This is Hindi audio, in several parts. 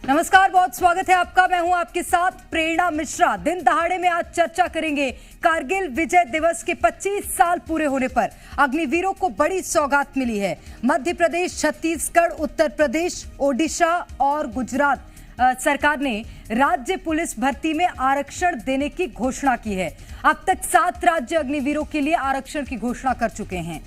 नमस्कार, बहुत स्वागत है आपका। मैं हूं आपके साथ प्रेरणा मिश्रा। दिन दहाड़े में आज चर्चा करेंगे कारगिल विजय दिवस के 25 साल पूरे होने पर अग्निवीरों को बड़ी सौगात मिली है। मध्य प्रदेश, छत्तीसगढ़, उत्तर प्रदेश, ओडिशा और गुजरात सरकार ने राज्य पुलिस भर्ती में आरक्षण देने की घोषणा की है। अब तक 7 राज्य अग्निवीरों के लिए आरक्षण की घोषणा कर चुके हैं।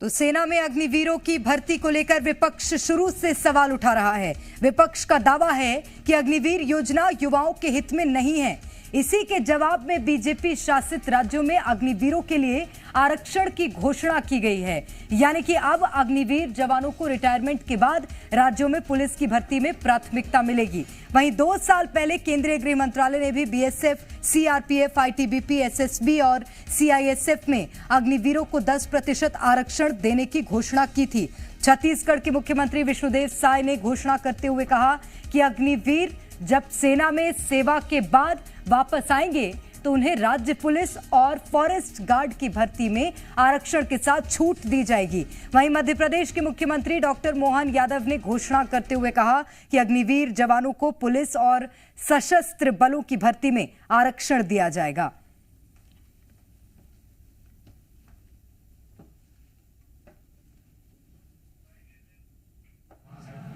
तो सेना में अग्निवीरों की भर्ती को लेकर विपक्ष शुरू से सवाल उठा रहा है। विपक्ष का दावा है कि अग्निवीर योजना युवाओं के हित में नहीं है। इसी के जवाब में बीजेपी शासित राज्यों में अग्निवीरों के लिए आरक्षण की घोषणा की गई है। यानी कि अब अग्निवीर जवानों को रिटायरमेंट के बाद राज्यों में पुलिस की भर्ती में प्राथमिकता मिलेगी। वहीं 2 साल पहले केंद्रीय गृह मंत्रालय ने भी बीएसएफ, सीआरपीएफ, आईटीबीपी, एसएसबी और सीआईएसएफ में अग्निवीरों को 10% आरक्षण देने की घोषणा की थी। छत्तीसगढ़ के मुख्यमंत्री विष्णुदेव साय ने घोषणा करते हुए कहा कि अग्निवीर जब सेना में सेवा के बाद वापस आएंगे तो उन्हें राज्य पुलिस और फॉरेस्ट गार्ड की भर्ती में आरक्षण के साथ छूट दी जाएगी। वहीं मध्य प्रदेश के मुख्यमंत्री डॉक्टर मोहन यादव ने घोषणा करते हुए कहा कि अग्निवीर जवानों को पुलिस और सशस्त्र बलों की भर्ती में आरक्षण दिया जाएगा।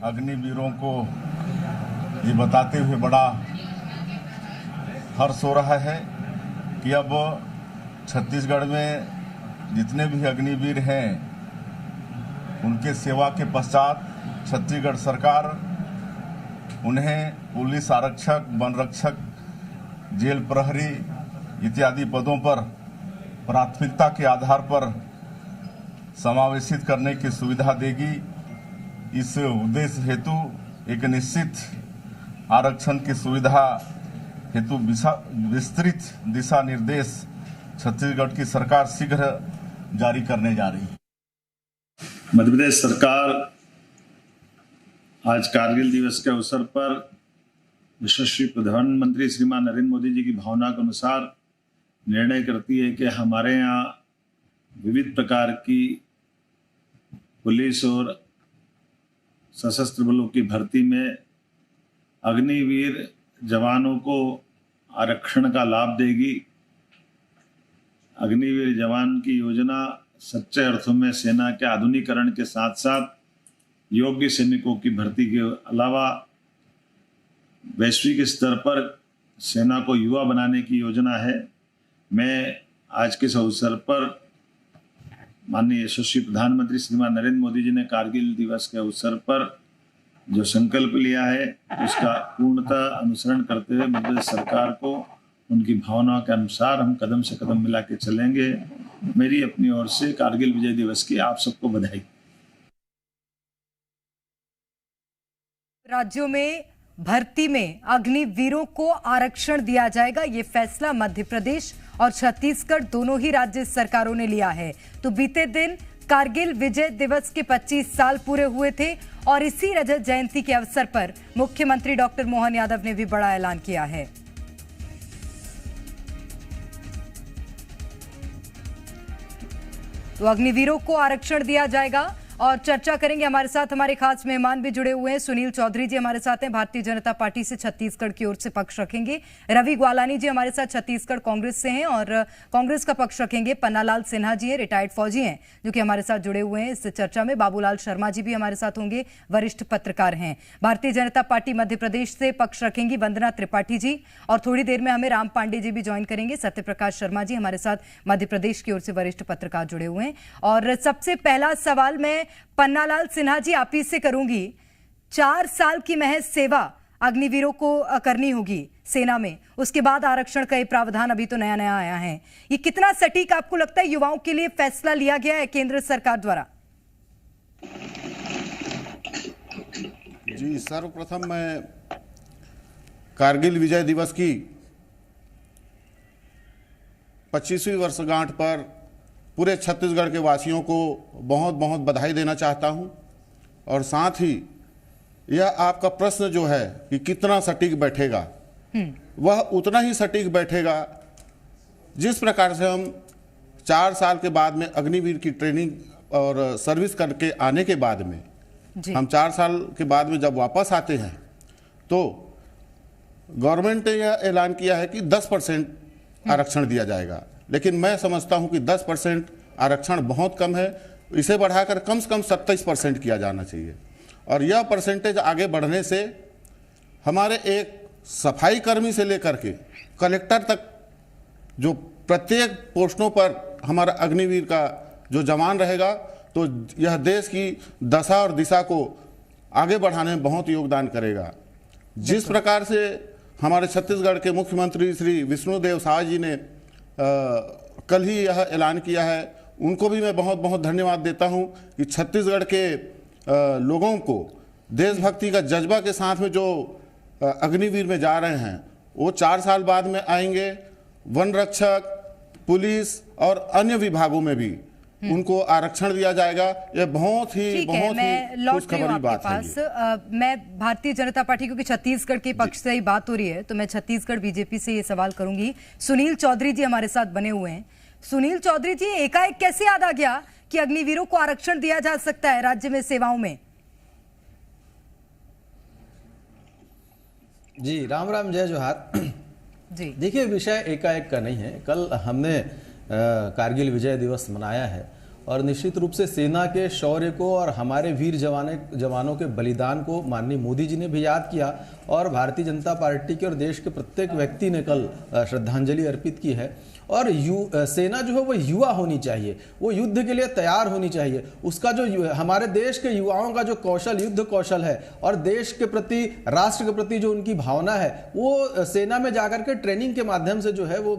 अग्निवीरों को ये बताते हुए बड़ा हर्ष हो रहा है कि अब छत्तीसगढ़ में जितने भी अग्निवीर हैं उनके सेवा के पश्चात छत्तीसगढ़ सरकार उन्हें पुलिस आरक्षक, वन रक्षक, जेल प्रहरी इत्यादि पदों पर प्राथमिकता के आधार पर समावेशित करने की सुविधा देगी। इस उद्देश्य हेतु एक निश्चित आरक्षण की सुविधा हेतु विस्तृत दिशा निर्देश छत्तीसगढ़ की सरकार शीघ्र जारी करने जा रही है। मध्य प्रदेश सरकार आज कारगिल दिवस के अवसर पर यशस्वी प्रधानमंत्री श्रीमान नरेंद्र मोदी जी की भावना के अनुसार निर्णय करती है कि हमारे यहाँ विविध प्रकार की पुलिस और सशस्त्र बलों की भर्ती में अग्निवीर जवानों को आरक्षण का लाभ देगी। अग्निवीर जवान की योजना सच्चे अर्थों में सेना के आधुनिकीकरण के साथ साथ योग्य सैनिकों की भर्ती के अलावा वैश्विक स्तर पर सेना को युवा बनाने की योजना है। मैं आज के इस अवसर पर माननीय यशस्वी प्रधानमंत्री श्रीमान नरेंद्र मोदी जी ने कारगिल दिवस के अवसर पर जो संकल्प लिया है उसका पूर्णतः अनुसरण करते हुए मध्य प्रदेश सरकार को उनकी भावना के अनुसार हम कदम से कदम मिला के चलेंगे। मेरी अपनी ओर से कारगिल विजय दिवस की आप सबको बधाई। राज्यों में भर्ती में अग्निवीरों को आरक्षण दिया जाएगा। ये फैसला मध्य प्रदेश और छत्तीसगढ़ दोनों ही राज्य सरकारों ने लिया है। तो बीते दिन कारगिल विजय दिवस के 25 साल पूरे हुए थे और इसी रजत जयंती के अवसर पर मुख्यमंत्री डॉक्टर मोहन यादव ने भी बड़ा ऐलान किया है। तो अग्निवीरों को आरक्षण दिया जाएगा और चर्चा करेंगे। हमारे साथ हमारे खास मेहमान भी जुड़े हुए हैं। सुनील चौधरी जी हमारे साथ हैं, भारतीय जनता पार्टी से छत्तीसगढ़ की ओर से पक्ष रखेंगे। रवि ग्वालानी जी हमारे साथ छत्तीसगढ़ कांग्रेस से हैं और कांग्रेस का पक्ष रखेंगे। पन्नालाल सिन्हा जी हैं, रिटायर्ड फौजी हैं, जो कि हमारे साथ जुड़े हुए हैं इस चर्चा में। बाबूलाल शर्मा जी भी हमारे साथ होंगे, वरिष्ठ पत्रकार हैं। भारतीय जनता पार्टी मध्य प्रदेश से पक्ष रखेंगी वंदना त्रिपाठी जी और थोड़ी देर में हमें राम पांडे जी भी ज्वाइन करेंगे। सत्य प्रकाश शर्मा जी हमारे साथ मध्य प्रदेश की ओर से वरिष्ठ पत्रकार जुड़े हुए हैं। और सबसे पहला सवाल मैं पन्नालाल सिन्हा जी आप ही से करूंगी। 4 साल की महज सेवा अग्निवीरों को करनी होगी सेना में, उसके बाद आरक्षण का ये प्रावधान अभी तो नया नया आया है। ये कितना सटीक आपको लगता है युवाओं के लिए फैसला लिया गया है केंद्र सरकार द्वारा? जी, सर्वप्रथम मैं कारगिल विजय दिवस की 25वीं वर्षगांठ पर पूरे छत्तीसगढ़ के वासियों को बहुत बहुत बधाई देना चाहता हूं और साथ ही यह आपका प्रश्न जो है कि कितना सटीक बैठेगा, वह उतना ही सटीक बैठेगा जिस प्रकार से हम 4 साल के बाद में अग्निवीर की ट्रेनिंग और सर्विस करके आने के बाद में जी। हम 4 साल के बाद में जब वापस आते हैं तो गवर्नमेंट ने यह ऐलान किया है कि 10% आरक्षण दिया जाएगा, लेकिन मैं समझता हूं कि 10% आरक्षण बहुत कम है। इसे बढ़ाकर कम से कम 27% किया जाना चाहिए। और यह परसेंटेज आगे बढ़ने से हमारे एक सफाई कर्मी से लेकर के कलेक्टर तक जो प्रत्येक पोस्टों पर हमारा अग्निवीर का जो जवान रहेगा, तो यह देश की दशा और दिशा को आगे बढ़ाने में बहुत योगदान करेगा। जिस प्रकार से हमारे छत्तीसगढ़ के मुख्यमंत्री श्री विष्णुदेव साय जी ने कल ही यह ऐलान किया है, उनको भी मैं बहुत बहुत धन्यवाद देता हूं कि छत्तीसगढ़ के लोगों को देशभक्ति का जज्बा के साथ में जो अग्निवीर में जा रहे हैं, वो 4 साल बाद में आएंगे। वन रक्षक, पुलिस और अन्य विभागों में भी उनको आरक्षण दिया जाएगा। यह बहुत ही खुशखबरी बात है। मैं भारतीय जनता पार्टी, क्योंकि छत्तीसगढ़ के पक्ष से ही बात हो रही है, तो मैं छत्तीसगढ़ बीजेपी से ये सवाल करूंगी। सुनील चौधरी जी हमारे साथ बने हुए हैं। सुनील चौधरी जी, एकाएक कैसे याद आ गया कि अग्निवीरों को आरक्षण दिया जा सकता है राज्य में सेवाओं में? जी राम राम, जय जोहार जी। देखिए, विषय एकाएक का नहीं है। कल हमने कारगिल विजय दिवस मनाया है और निश्चित रूप से सेना के शौर्य को और हमारे वीर जवानों के बलिदान को माननीय मोदी जी ने भी याद किया और भारतीय जनता पार्टी के और देश के प्रत्येक व्यक्ति ने कल श्रद्धांजलि अर्पित की है। और सेना जो है वो युवा होनी चाहिए, वो युद्ध के लिए तैयार होनी चाहिए। उसका जो हमारे देश के युवाओं का जो कौशल, युद्ध कौशल है और देश के प्रति, राष्ट्र के प्रति जो उनकी भावना है, वो सेना में जाकर के ट्रेनिंग के माध्यम से जो है वो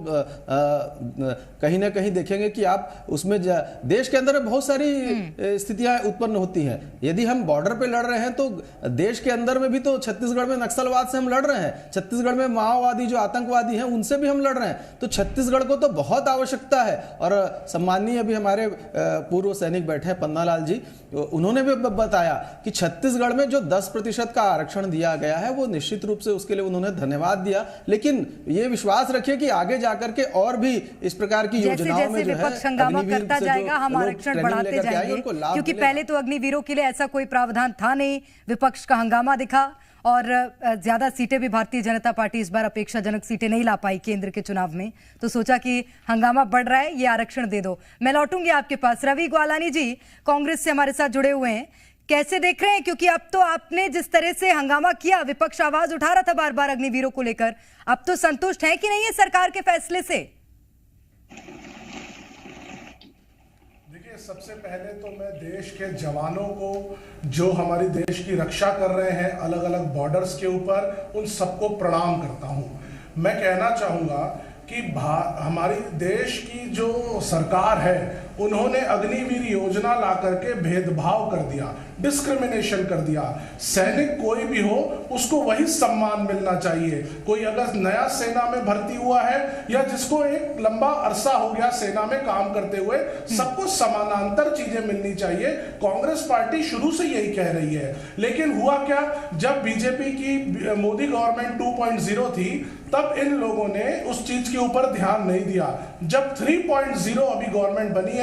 कहीं ना कहीं देखेंगे कि आप उसमें देश के अंदर बहुत सारी स्थितियां उत्पन्न होती हैं। यदि हम बॉर्डर पे लड़ रहे हैं तो देश के अंदर में भी तो छत्तीसगढ़ में नक्सलवाद से हम लड़ रहे हैं, छत्तीसगढ़ में माओवादी जो आतंकवादी हैं उनसे भी हम लड़ रहे हैं। तो छत्तीसगढ़ को तो बहुत आवश्यकता है। और सम्माननीय अभी हमारे पूर्व सैनिक बैठे हैं पन्नालाल जी, उन्होंने भी बताया कि छत्तीसगढ़ में जो 10% का आरक्षण दिया गया है वो निश्चित रूप से उसके लिए उन्होंने धन्यवाद दिया। लेकिन ये विश्वास रखिए कि आगे जाकर के और भी इस प्रकार की योजनाओं में जो है विपक्ष हंगामा करता जाएगा, हम आरक्षण बढ़ाते जाएंगे, क्योंकि पहले तो अग्निवीरों के लिए ऐसा कोई प्रावधान था नहीं। विपक्ष का हंगामा दिखा और ज्यादा सीटें भी भारतीय जनता पार्टी इस बार अपेक्षाजनक सीटें नहीं ला पाई केंद्र के चुनाव में, तो सोचा कि हंगामा बढ़ रहा है, ये आरक्षण दे दो। मैं लौटूंगी आपके पास। रवि ग्वालानी जी कांग्रेस से हमारे साथ जुड़े हुए हैं, कैसे देख रहे हैं? क्योंकि अब तो आपने जिस तरह से हंगामा किया, विपक्ष आवाज उठा रहा था बार बार अग्निवीरों को लेकर, अब तो संतुष्ट है कि नहीं है सरकार के फैसले से? सबसे पहले तो मैं देश के जवानों को जो हमारी देश की रक्षा कर रहे हैं अलग अलग बॉर्डर्स के ऊपर, उन सबको प्रणाम करता हूं। मैं कहना चाहूंगा कि हमारी देश की जो सरकार है उन्होंने अग्निवीर योजना ला करके भेदभाव कर दिया, डिस्क्रिमिनेशन कर दिया। सैनिक कोई भी हो उसको वही सम्मान मिलना चाहिए। कोई अगर नया सेना में भर्ती हुआ है या जिसको एक लंबा अरसा हो गया सेना में काम करते हुए, सबको समानांतर चीजें मिलनी चाहिए। कांग्रेस पार्टी शुरू से यही कह रही है, लेकिन हुआ क्या, जब बीजेपी की मोदी गवर्नमेंट 2.0 थी तब इन लोगों ने उस चीज के ऊपर ध्यान नहीं दिया। जब 3.0 अभी गवर्नमेंट बनी है,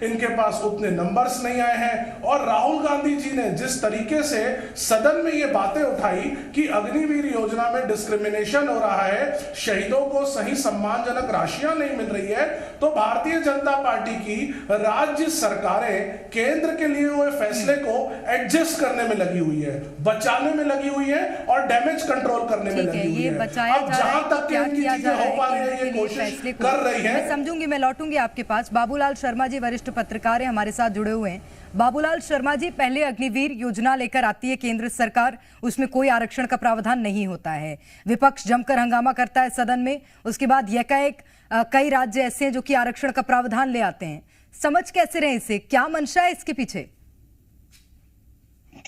इनके पास उतने नंबर्स नहीं आए हैं। और राहुल गांधी जी ने जिस तरीके से सदन में ये बातें उठाई कि अग्निवीर योजना में डिस्क्रिमिनेशन हो रहा है, शहीदों को सही सम्मानजनक राशियां नहीं मिल रही है, तो भारतीय जनता पार्टी की राज्य सरकारें केंद्र के लिए हुए फैसले को एडजस्ट करने में लगी हुई है, बचाने में लगी हुई है और डैमेज कंट्रोल करने में लगी हुई है। अब जहां तक क्या इनकी किया चीजें जा रहा हो पा रही है है, ये कोशिश कर रही है। मैं समझूंगी, मैं लौटूंगी आपके पास। बाबूलाल शर्मा जी वरिष्ठ पत्रकार हैं, हमारे साथ जुड़े हुए हैं। बाबूलाल शर्मा जी, पहले अग्निवीर योजना लेकर आती है केंद्र सरकार, उसमें कोई आरक्षण का प्रावधान नहीं होता है, विपक्ष जमकर हंगामा करता है सदन में, उसके बाद यकाएक कई राज्य ऐसे हैं जो कि आरक्षण का प्रावधान ले आते हैं। समझ कैसे रहे इसे, क्या मंशा है इसके पीछे?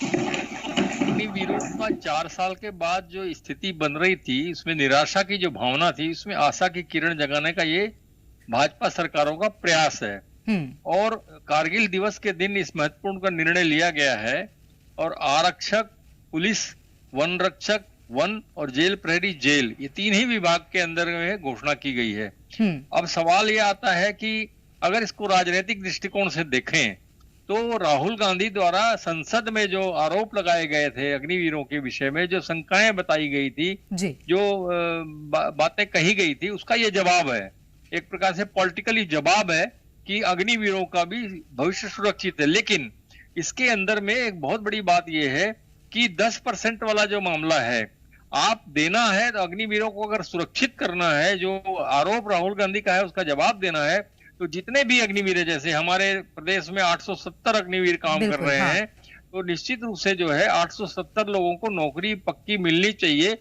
अग्निवीरों का 4 साल के बाद जो स्थिति बन रही थी, उसमें निराशा की जो भावना थी, उसमें आशा की किरण जगाने का ये भाजपा सरकारों का प्रयास है। और कारगिल दिवस के दिन इस महत्वपूर्ण का निर्णय लिया गया है और आरक्षक पुलिस, वन रक्षक, वन और जेल प्रहरी जेल, ये 3 ही विभाग के अंदर में घोषणा की गई है। अब सवाल ये आता है कि अगर इसको राजनीतिक दृष्टिकोण से देखें तो राहुल गांधी द्वारा संसद में जो आरोप लगाए गए थे अग्निवीरों के विषय में, जो शंकाएं बताई गई थी, जो बातें कही गई थी, उसका ये जवाब है, एक प्रकार से पॉलिटिकली जवाब है कि अग्निवीरों का भी भविष्य सुरक्षित है। लेकिन इसके अंदर में एक बहुत बड़ी बात यह है कि 10% वाला जो मामला है, आप देना है तो अग्निवीरों को अगर सुरक्षित करना है, जो आरोप राहुल गांधी का है उसका जवाब देना है, तो जितने भी अग्निवीर है, जैसे हमारे प्रदेश में 870 अग्निवीर काम कर रहे हैं, तो निश्चित रूप से जो है 870 लोगों को नौकरी पक्की मिलनी चाहिए।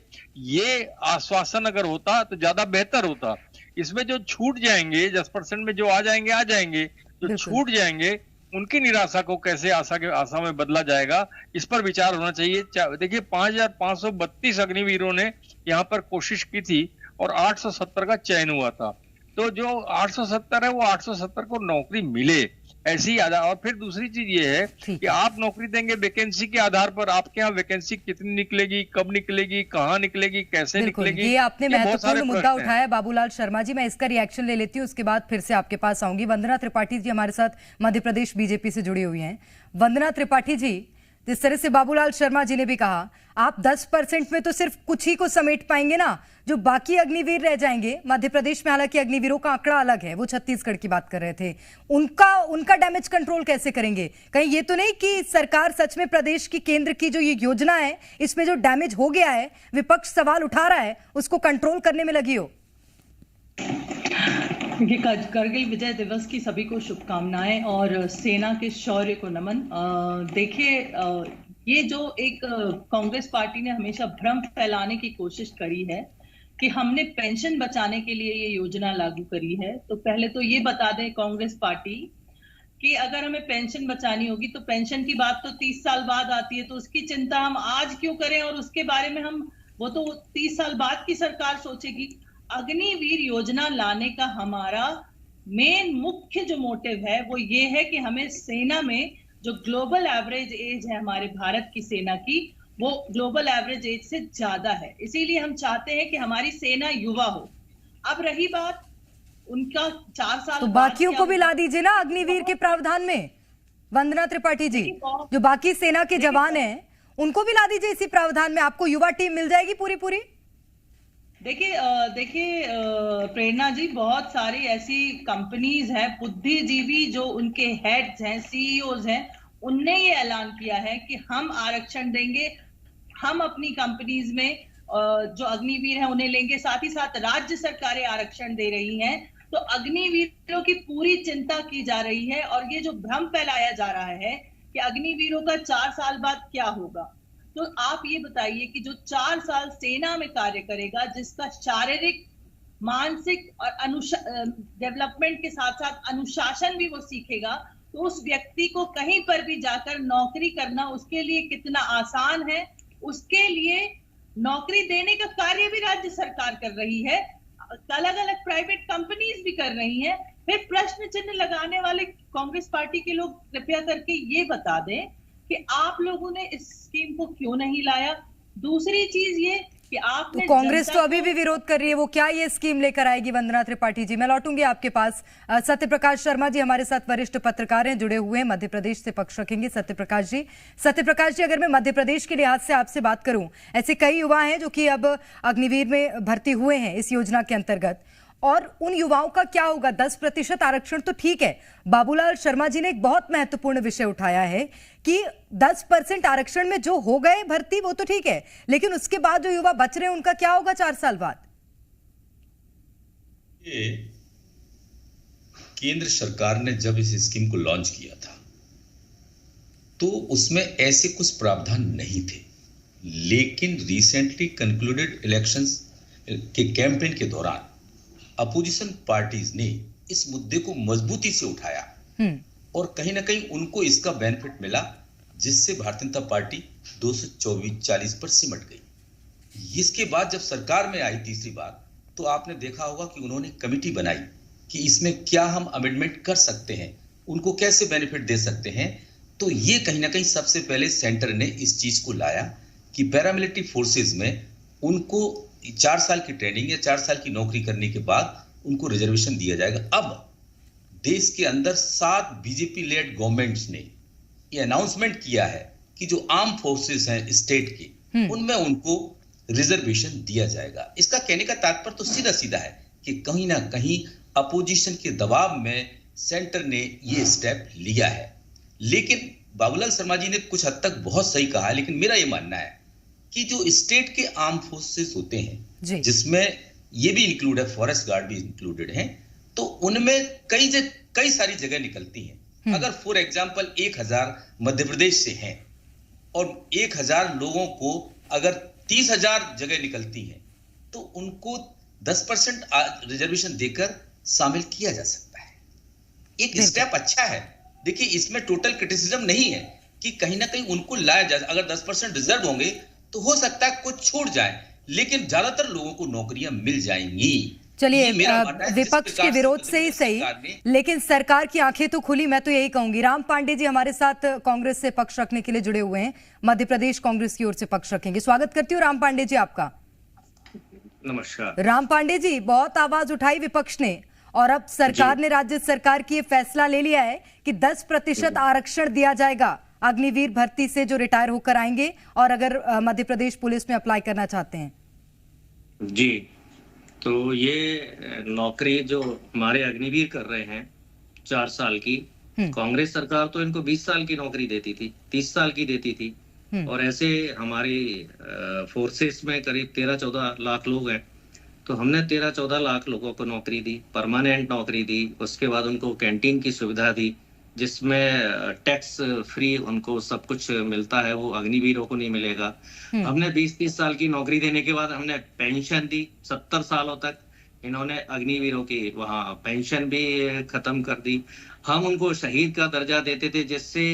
ये आश्वासन अगर होता तो ज्यादा बेहतर होता। इसमें जो छूट जाएंगे 10% में, जो आ जाएंगे, जो छूट जाएंगे, उनकी निराशा को कैसे आशा में बदला जाएगा, इस पर विचार होना चाहिए। देखिए 5532 अग्निवीरों ने यहाँ पर कोशिश की थी और 870 का चयन हुआ था। तो जो 870 है वो 870 को नौकरी मिले, ऐसी आधार। और फिर दूसरी चीज ये है कि आप नौकरी देंगे वैकेंसी के आधार पर, आपके यहाँ वैकेंसी कितनी निकलेगी, कब निकलेगी, कहाँ निकलेगी, कैसे निकलेगी, ये आपने महत्वपूर्ण मुद्दा उठाया बाबूलाल शर्मा जी। मैं इसका रिएक्शन ले लेती हूँ, उसके बाद फिर से आपके पास आऊंगी। वंदना त्रिपाठी जी हमारे साथ मध्य प्रदेश बीजेपी से जुड़ी हुई हैं। वंदना त्रिपाठी जी, जिस तरह से बाबूलाल शर्मा जी ने भी कहा, आप 10% में तो सिर्फ कुछ ही को समेट पाएंगे ना, जो बाकी अग्निवीर रह जाएंगे। मध्य प्रदेश में हालांकि अग्निवीरों का आंकड़ा अलग है, वो छत्तीसगढ़ की बात कर रहे थे, उनका डैमेज कंट्रोल कैसे करेंगे? कहीं ये तो नहीं कि सरकार सच में प्रदेश की, केंद्र की जो ये योजना है, इसमें जो डैमेज हो गया है, विपक्ष सवाल उठा रहा है, उसको कंट्रोल करने में लगी हो? करगिल विजय दिवस की सभी को शुभकामनाएं और सेना के शौर्य को नमन। देखिए, ये जो एक कांग्रेस पार्टी ने हमेशा भ्रम फैलाने की कोशिश करी है कि हमने पेंशन बचाने के लिए ये योजना लागू करी है, तो पहले तो ये बता दें कांग्रेस पार्टी कि अगर हमें पेंशन बचानी होगी तो पेंशन की बात तो 30 साल बाद आती है, तो उसकी चिंता हम आज क्यों करें, और उसके बारे में वो तो 30 साल बाद की सरकार सोचेगी। अग्निवीर योजना लाने का हमारा मेन मुख्य जो मोटिव है वो ये है कि हमें सेना में जो ग्लोबल एवरेज एज है हमारे भारत की सेना की, वो ग्लोबल एवरेज एज से ज्यादा है, इसीलिए हम चाहते हैं कि हमारी सेना युवा हो। अब रही बात उनका 4 साल, तो बाकियों को भी ला दीजिए ना अग्निवीर के प्रावधान में। वंदना त्रिपाठी जी, जो बाकी सेना के जवान हैं उनको भी ला दीजिए इसी प्रावधान में, आपको युवा टीम मिल जाएगी पूरी। देखिए प्रेरणा जी, बहुत सारी ऐसी कंपनीज हैं, बुद्धिजीवी जो उनके हेड्स हैं, सीईओज हैं, उनने ये ऐलान किया है कि हम आरक्षण देंगे, हम अपनी कंपनीज में जो अग्निवीर हैं उन्हें लेंगे, साथ ही साथ राज्य सरकारें आरक्षण दे रही हैं। तो अग्निवीरों की पूरी चिंता की जा रही है और ये जो भ्रम फैलाया जा रहा है कि अग्निवीरों का 4 साल बाद क्या होगा, तो आप ये बताइए कि जो 4 साल सेना में कार्य करेगा, जिसका शारीरिक, मानसिक और डेवलपमेंट के साथ साथ अनुशासन भी वो सीखेगा, तो उस व्यक्ति को कहीं पर भी जाकर नौकरी करना उसके लिए कितना आसान है। उसके लिए नौकरी देने का कार्य भी राज्य सरकार कर रही है, अलग अलग प्राइवेट कंपनीज भी कर रही हैं। फिर प्रश्न चिन्ह लगाने वाले कांग्रेस पार्टी के लोग कृपया करके ये बता दें कि आप लोगों ने इस स्कीम को क्यों नहीं लाया। दूसरी चीज ये कि आपने, तो कांग्रेस तो अभी भी विरोध कर रही है, वो क्या ये स्कीम लेकर आएगी? वंदना त्रिपाठी जी, मैं लौटूंगी आपके पास। सत्यप्रकाश शर्मा जी हमारे साथ वरिष्ठ पत्रकार हैं, जुड़े हुए हैं, मध्य प्रदेश से पक्ष रखेंगे। सत्यप्रकाश जी, अगर मैं मध्य प्रदेश के लिहाज से आपसे बात करूं, ऐसे कई युवा हैं जो कि अब अग्निवीर में भर्ती हुए हैं इस योजना के अंतर्गत, और उन युवाओं का क्या होगा? 10% आरक्षण तो ठीक है, बाबूलाल शर्मा जी ने एक बहुत महत्वपूर्ण विषय उठाया है कि 10% आरक्षण में जो हो गए भर्ती वो तो ठीक है, लेकिन उसके बाद जो युवा बच रहे हैं उनका क्या होगा 4 साल बाद? ये केंद्र सरकार ने जब इस स्कीम को लॉन्च किया था तो उसमें ऐसे कुछ प्रावधान नहीं थे, लेकिन रिसेंटली कंक्लूडेड इलेक्शंस के कैंपेन के दौरान अपोजिशन पार्टीज ने इस मुद्दे को मजबूती से उठाया और कहीं ना कहीं उनको इसका बेनिफिट मिला, जिससे भारतीय जनता पार्टी 224-40 पर सिमट गई। इसके बाद जब सरकार में आई तीसरी बार, तो आपने देखा होगा कि उन्होंने कमेटी बनाई कि इसमें क्या हम अमेंडमेंट कर सकते हैं, उनको कैसे बेनिफिट दे सकते हैं। तो ये कहीं ना कहीं सबसे पहले सेंटर ने इस चीज को लाया कि पैरामिलिट्री फोर्सेस में उनको 4 साल की ट्रेनिंग या 4 साल की नौकरी करने के बाद उनको रिजर्वेशन दिया जाएगा। अब देश के अंदर 7 बीजेपी लेड गवर्नमेंट्स ने ये अनाउंसमेंट किया है कि जो आर्म फोर्सेस हैं स्टेट के, उनमें उनको रिजर्वेशन दिया जाएगा। इसका कहने का तात्पर्य तो सीधा सीधा है कि कहीं ना कहीं अपोजिशन के दबाव में सेंटर ने ये स्टेप लिया है। लेकिन बाबूलाल शर्मा जी ने कुछ हद तक बहुत सही कहा है, लेकिन मेरा ये मानना है कि जो स्टेट के आर्म फोर्सेस होते हैं, जिसमें ये भी इंक्लूड है, फॉरेस्ट गार्ड भी इंक्लूडेड हैं, तो उनमें कई सारी जगह निकलती हैं। अगर फॉर एग्जांपल 1000 मध्य प्रदेश से हैं और 1000 लोगों को अगर 30,000 जगह निकलती हैं, तो उनको 10% रिजर्वेशन देकर शामिल किया जा सकता है। एक स्टेप अच्छा है। देखिए, इसमें टोटल क्रिटिसिज्म नहीं है कि कहीं ना कहीं उनको लाया जाए। अगर 10% रिजर्व होंगे तो हो सकता है कुछ छूट जाए, लेकिन ज्यादातर लोगों को नौकरियां मिल जाएंगी। चलिए, विपक्ष के विरोध से ही सही, लेकिन सरकार की आंखें तो खुली, मैं तो यही कहूंगी। राम पांडे जी हमारे साथ कांग्रेस से पक्ष रखने के लिए जुड़े हुए हैं, मध्य प्रदेश कांग्रेस की ओर से पक्ष रखेंगे। स्वागत करती हूँ राम पांडे जी आपका। नमस्कार। राम पांडे जी, बहुत आवाज उठाई विपक्ष ने और अब सरकार ने, राज्य सरकार की ये फैसला ले लिया है कि 10% आरक्षण दिया जाएगा अग्निवीर भर्ती से जो रिटायर होकर आएंगे और अगर मध्य प्रदेश पुलिस में अप्लाई करना चाहते हैं। जी, तो ये नौकरी जो हमारे अग्निवीर कर रहे हैं 4 साल की, कांग्रेस सरकार तो इनको 20 साल की नौकरी देती थी, 30 साल की देती थी। और ऐसे हमारी फोर्सेस में करीब 13-14 लाख लोग हैं, तो हमने 13-14 लाख लोगों को नौकरी दी, परमानेंट नौकरी दी। उसके बाद उनको कैंटीन की सुविधा दी, जिसमें टैक्स फ्री उनको सब कुछ मिलता है, वो अग्निवीरों को नहीं मिलेगा। हमने 20-30 साल की नौकरी देने के बाद हमने पेंशन दी 70 सालों तक। इन्होंने अग्निवीरों की वहाँ पेंशन भी खत्म कर दी। हम उनको शहीद का दर्जा देते थे, जिससे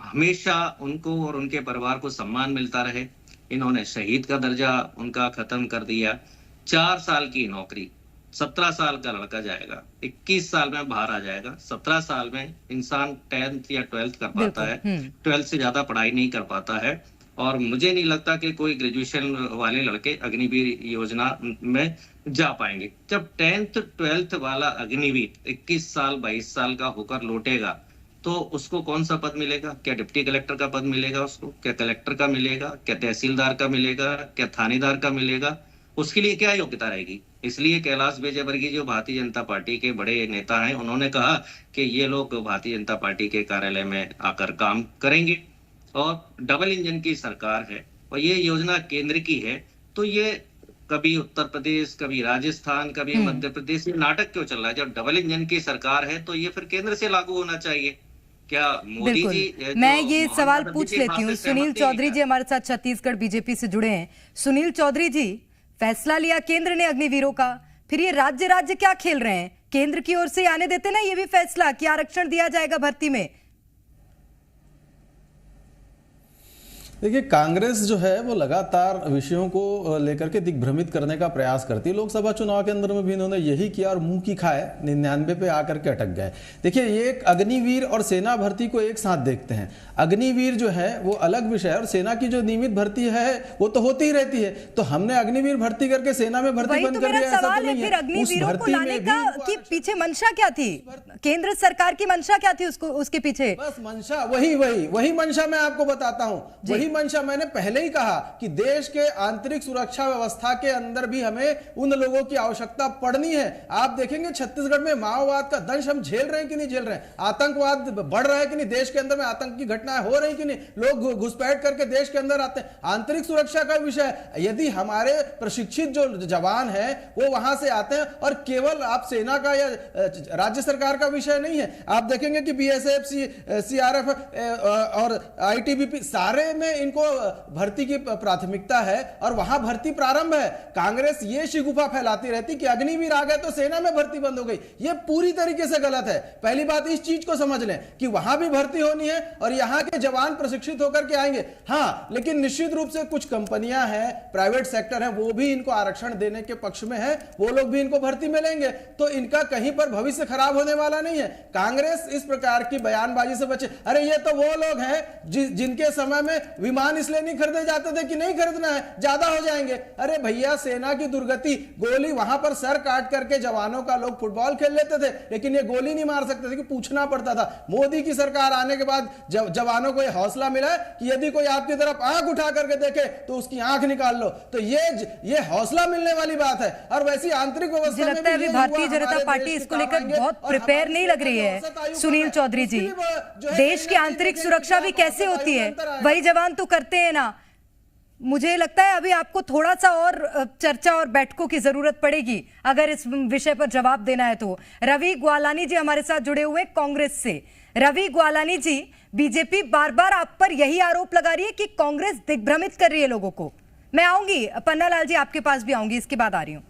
हमेशा उनको और उनके परिवार को सम्मान मिलता रहे। इन्होंने शहीद का दर्जा उनका खत्म कर दिया। 4 साल की नौकरी, 17 साल का लड़का जाएगा, 21 साल में बाहर आ जाएगा। 17 साल में इंसान 10th या 12th कर पाता है, 12th से ज्यादा पढ़ाई नहीं कर पाता है। और मुझे नहीं लगता कि कोई ग्रेजुएशन वाले लड़के अग्निवीर योजना में जा पाएंगे। जब 10th 12th वाला अग्निवीर 21 साल 22 साल का होकर लौटेगा, तो उसको कौन सा पद मिलेगा? क्या डिप्टी कलेक्टर का पद मिलेगा उसको? क्या कलेक्टर का मिलेगा? क्या तहसीलदार का मिलेगा? क्या थानेदार का मिलेगा? उसके लिए क्या योग्यता रहेगी? इसलिए कैलाश विजयवर्गीय जो भारतीय जनता पार्टी के बड़े नेता हैं, उन्होंने कहा कि ये लोग भारतीय जनता पार्टी के कार्यालय में आकर काम करेंगे। और डबल इंजन की सरकार है और ये योजना केंद्र की है, तो ये कभी उत्तर प्रदेश, कभी राजस्थान, कभी मध्य प्रदेश, ये नाटक क्यों चल रहा है? जब डबल इंजन की सरकार है तो ये फिर केंद्र से लागू होना चाहिए। क्या मोदी जी? मैं ये सवाल पूछ लेती हूँ। सुनील चौधरी जी हमारे साथ छत्तीसगढ़ बीजेपी से जुड़े हैं। सुनील चौधरी जी, फैसला लिया केंद्र ने अग्निवीरों का, फिर ये राज्य क्या खेल रहे हैं? केंद्र की ओर से आने देते ना ये भी फैसला कि आरक्षण दिया जाएगा भर्ती में। देखिए, कांग्रेस जो है वो लगातार विषयों को लेकर के दिग्भ्रमित करने का प्रयास करती है। लोकसभा चुनाव के अंदर में भी इन्होंने यही किया और मुंह की खाए 99 पे आकर के अटक गए। देखिए, ये एक अग्निवीर और सेना भर्ती को एक साथ देखते हैं। अग्निवीर जो है वो अलग विषय है और सेना की जो नियमित भर्ती है वो तो होती ही रहती है। तो हमने अग्निवीर भर्ती करके सेना में भर्ती बंद कर दिया, ऐसा तो नहीं है। अग्निवीरों को लाने की पीछे मंशा क्या थी? केंद्र सरकार की मंशा क्या थी उसके पीछे? बस मंशा वही मंशा मैं आपको बताता हूँ। वही मंशा मैंने पहले ही कहा कि देश के आंतरिक सुरक्षा व्यवस्था के अंदर भी हमें उन लोगों की आवश्यकता पड़नी है। आप देखेंगे छत्तीसगढ़ में माओवाद का दंश हम झेल रहे हैं कि नहीं झेल रहे हैं? आतंकवाद बढ़ रहा है कि नहीं? देश के अंदर में आतंक की घटनाएं हो रही कि नहीं? लोग घुसपैठ करके देश के अंदर आते हैं। आंतरिक सुरक्षा का विषय, यदि हमारे प्रशिक्षित जो जवान है वो वहां से आते हैं और केवल आप सेना का या राज्य सरकार का विषय नहीं है। आप देखेंगे कि बीएसएफ, सीआरएफ और आईटीबीपी सारे में इनको भर्ती की प्राथमिकता है और वहां भर्ती प्रारंभ है। कांग्रेस ये शिगुफा फैलाती रहती कि अग्निवीर आ गए तो सेना में भर्ती बंद हो गई। ये पूरी तरीके से गलत है। पहली बात इस चीज को समझ लें कि वहां भी भर्ती होनी है और यहां के जवान प्रशिक्षित होकर के आएंगे। हाँ, लेकिन निश्चित रूप से कुछ कंपनियां हैं, प्राइवेट सेक्टर है, वो भी इनको आरक्षण देने के पक्ष में है, वो लोग भी इनको भर्ती में लेंगे। तो इनका कहीं पर भविष्य खराब होने वाला नहीं है। कांग्रेस इस प्रकार की बयानबाजी से बचे। अरे ये तो वो लोग हैं जिनके समय में विमान इसलिए नहीं खरीदे जाते थे कि नहीं खरीदना है, ज्यादा हो जाएंगे। अरे भैया, सेना की दुर्गति, गोली वहां पर सर काट करके जवानों का लोग फुटबॉल खेल लेते थे, लेकिन ये गोली नहीं मार सकते थे कि पूछना पड़ता था। मोदी की सरकार आने के बाद जवानों को यह हौसला मिला कि यदि कोई आपकी तरफ आंख उठा करके देखे तो उसकी आंख निकाल लो। तो ये हौसला मिलने वाली बात है। और वैसी आंतरिक व्यवस्था में भी भारतीय जनता पार्टी इसको लेकर बहुत प्रिपेयर नहीं लग रही है। सुनील चौधरी जी, देश की आंतरिक सुरक्षा भी कैसे होती है, वही जवान तो करते हैं ना। मुझे लगता है अभी आपको थोड़ा सा और चर्चा और बैठकों की जरूरत पड़ेगी अगर इस विषय पर जवाब देना है तो। रवि ग्वालानी जी हमारे साथ जुड़े हुए कांग्रेस से। रवि ग्वालानी जी, बीजेपी बार बार आप पर यही आरोप लगा रही है कि कांग्रेस दिग्भ्रमित कर रही है लोगों को। मैं आऊंगी पन्नालाल जी, आपके पास भी आऊंगी, इसके बाद आ रही हूं।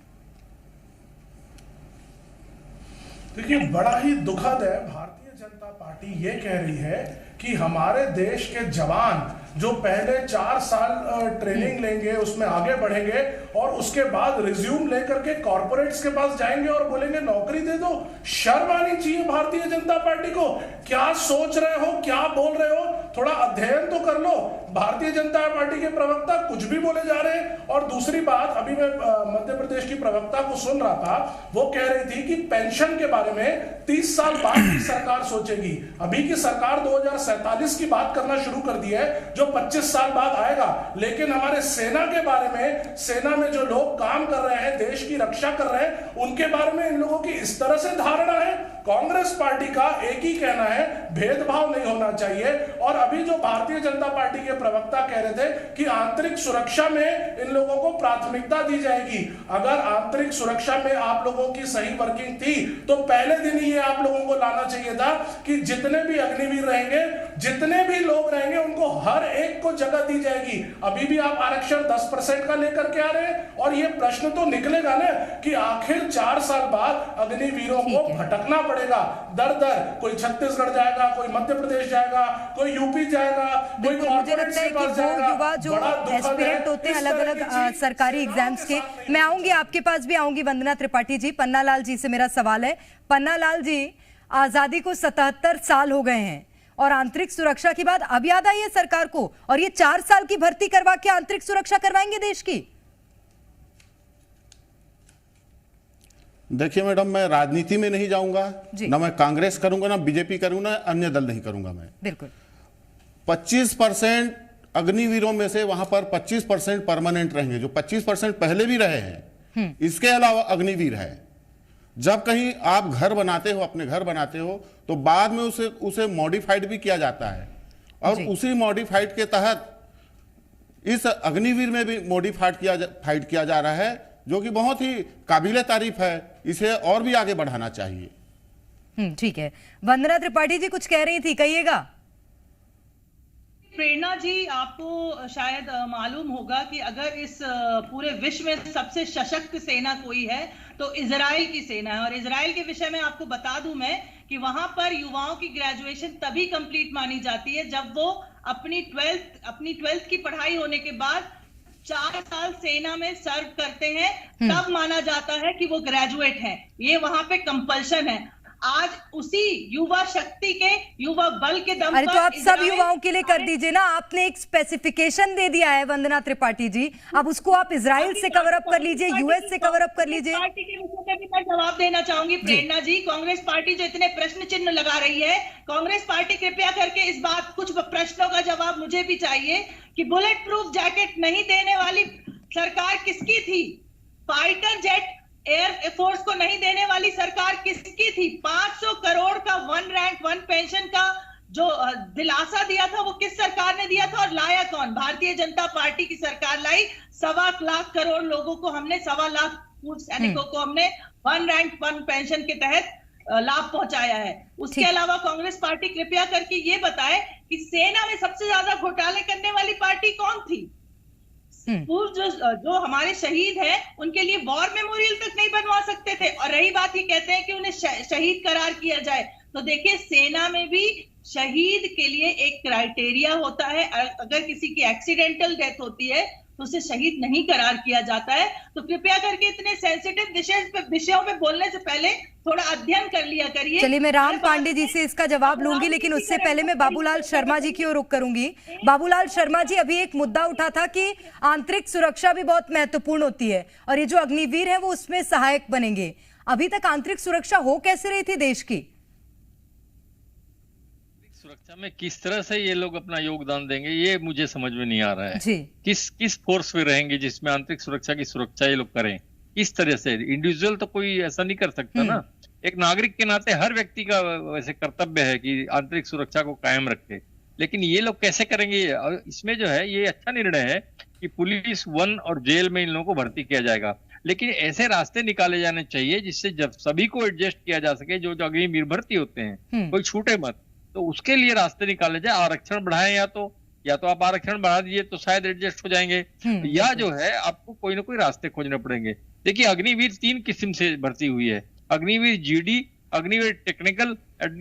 देखिए, बड़ा ही दुखद है, भारतीय जनता पार्टी ये कह रही है कि हमारे देश के जवान जो पहले 4 साल ट्रेनिंग लेंगे, उसमें आगे बढ़ेंगे और उसके बाद रिज्यूम लेकर के कॉर्पोरेट्स के पास जाएंगे और बोलेंगे नौकरी दे दो। शर्म आनी चाहिए भारतीय जनता पार्टी को। क्या सोच रहे हो, क्या बोल रहे हो, थोड़ा अध्ययन तो कर लो। भारतीय जनता पार्टी के प्रवक्ता कुछ भी बोले जा रहे हैं। और दूसरी बात, अभी मैं मध्य प्रदेश की प्रवक्ता को सुन रहा था, वो कह रही थी कि पेंशन के बारे में 30 साल बाद की सरकार सोचेगी। अभी की सरकार 2047 की बात करना शुरू कर दी है, जो 25 साल बाद आएगा। लेकिन हमारे सेना के बारे में, सेना में जो लोग काम कर रहे हैं, देश की रक्षा कर रहे हैं, उनके बारे में इन लोगों की इस तरह से धारणा है। कांग्रेस पार्टी का एक ही कहना है, भेदभाव नहीं होना चाहिए। और अभी जो भारतीय जनता पार्टी के प्रवक्ता कह रहे थे कि आंतरिक सुरक्षा में इन लोगों को प्राथमिकता दी जाएगी। अगर आंतरिक सुरक्षा में आप लोगों की सही वर्किंग थी तो पहले दिन ही ये आप लोगों को लाना चाहिए था कि जितने भी अग्निवीर रहेंगे, जितने भी लोग रहेंगे, उनको हर एक को जगह दी जाएगी। अभी भी आप आरक्षण 10% का लेकर के आ रहे हैं और ये प्रश्न तो निकलेगा ना कि आखिर 4 साल बाद अग्निवीरों को भटकना पड़ेगा दर दर। कोई छत्तीसगढ़ जाएगा, कोई मध्य प्रदेश जाएगा, कोई यूपी जाएगा, कोई कॉर्पोरेट के पास जाएगा। युवा जो एस्पिरेंट होते हैं अलग अलग सरकारी एग्जाम्स के, मैं आऊंगी आपके पास भी आऊंगी वंदना त्रिपाठी जी। पन्नालाल जी से मेरा सवाल है। पन्नालाल जी, आजादी को 77 साल हो गए हैं और आंतरिक सुरक्षा की बात अब याद आई है सरकार को, और ये 4 साल की भर्ती करवा के आंतरिक सुरक्षा करवाएंगे देश की? देखिए मैडम, मैं राजनीति में नहीं जाऊंगा, ना मैं कांग्रेस करूंगा, ना बीजेपी करूंगा, ना अन्य दल नहीं करूंगा मैं। बिल्कुल 25% अग्निवीरों में से वहां पर 25% परमानेंट रहेंगे, जो 25% पहले भी रहे हैं। इसके अलावा अग्निवीर है। जब कहीं आप घर बनाते हो, अपने घर बनाते हो, तो बाद में उसे मॉडिफाइड भी किया जाता है और उसी मॉडिफाइड के तहत इस अग्निवीर में भी मॉडिफाइड किया जा रहा है, जो कि बहुत ही काबिले तारीफ है। इसे और भी आगे बढ़ाना चाहिए। ठीक है, वंदना त्रिपाठी जी कुछ कह रही थी, कहिएगा। प्रेरणा जी, आपको शायद मालूम होगा कि अगर इस पूरे विश्व में सबसे सशक्त सेना कोई है तो इजराइल की सेना है। और इजराइल के विषय में आपको बता दूं मैं कि वहां पर युवाओं की ग्रेजुएशन तभी कंप्लीट मानी जाती है जब वो अपनी 12th की पढ़ाई होने के बाद 4 साल सेना में सर्व करते हैं, तब माना जाता है कि वो ग्रेजुएट हैं। ये वहां पे कंपल्शन है। आज उसी युवा शक्ति के, युवा बल के दम पर, तो आप सब युवाओं के लिए कर दीजिए ना। आपने एक स्पेसिफिकेशन दे दिया है वंदना त्रिपाठी जी, अब उसको आप इजराइल से कवर अप कर लीजिए, यूएस से कवर अप कर लीजिए। पार्टी के विषय में भी मैं जवाब देना चाहूंगी प्रेरणा जी। कांग्रेस पार्टी जो इतने प्रश्न चिन्ह लगा रही है, कांग्रेस पार्टी कृपया करके इस बात, कुछ प्रश्नों का जवाब मुझे भी चाहिए कि बुलेट प्रूफ जैकेट नहीं देने वाली सरकार किसकी थी? फाइटर जेट एयर फोर्स को नहीं देने वाली सरकार किसकी थी? 500 करोड़ का 1 रैंक 1 पेंशन का जो दिलासा दिया था वो किस सरकार ने दिया था और लाया कौन? भारतीय जनता पार्टी की सरकार लाई। 1.25 लाख करोड़ लोगों को हमने, 1.25 लाख पूर्व सैनिकों को हमने 1 रैंक 1 पेंशन के तहत लाभ पहुंचाया है। उसके अलावा कांग्रेस पार्टी कृपया करके ये बताए कि सेना में सबसे ज्यादा घोटाले करने वाली पार्टी कौन थी? पूर्व जो हमारे शहीद हैं उनके लिए वॉर मेमोरियल तक नहीं बनवा सकते थे। और रही बात, ये कहते हैं कि उन्हें शहीद करार किया जाए, तो देखिए सेना में भी शहीद के लिए एक क्राइटेरिया होता है। अगर किसी की एक्सीडेंटल डेथ होती है तो उसे शहीद नहीं करार किया जाता है। तो कृपया करके इतने सेंसिटिव विषयों पे बोलने से पहले थोड़ा अध्ययन कर लिया करिए। चलिए, मैं राम पांडे जी से इसका जवाब लूंगी, लेकिन उससे पहले मैं बाबूलाल शर्मा जी की ओर रुख करूंगी। बाबूलाल शर्मा जी, अभी एक मुद्दा उठा था कि आंतरिक सुरक्षा भी बहुत महत्वपूर्ण होती है और ये जो अग्निवीर है वो उसमें सहायक बनेंगे। अभी तक आंतरिक सुरक्षा हो कैसे रही थी देश की? सुरक्षा में किस तरह से ये लोग अपना योगदान देंगे, ये मुझे समझ में नहीं आ रहा है जी। किस फोर्स में रहेंगे जिसमें आंतरिक सुरक्षा की सुरक्षा ये लोग करें, किस तरह से? इंडिविजुअल तो कोई ऐसा नहीं कर सकता ना। एक नागरिक के नाते हर व्यक्ति का वैसे कर्तव्य है कि आंतरिक सुरक्षा को कायम रखे, लेकिन ये लोग कैसे करेंगे? और इसमें जो है ये अच्छा निर्णय है कि पुलिस वन और जेल में इन लोगों को भर्ती किया जाएगा, लेकिन ऐसे रास्ते निकाले जाने चाहिए जिससे जब सभी को एडजस्ट किया जा सके। जो अग्निवीर भर्ती होते हैं कोई छूटे मत, तो उसके लिए रास्ते निकाले जाए। आरक्षण बढ़ाएं, या तो आप आरक्षण बढ़ा दीजिए तो शायद एडजस्ट हो जाएंगे, या जो है आपको कोई ना कोई रास्ते खोजने पड़ेंगे। देखिए, अग्निवीर 3 किस्म से भर्ती हुई है, Agniveer GD, Agniveer technical,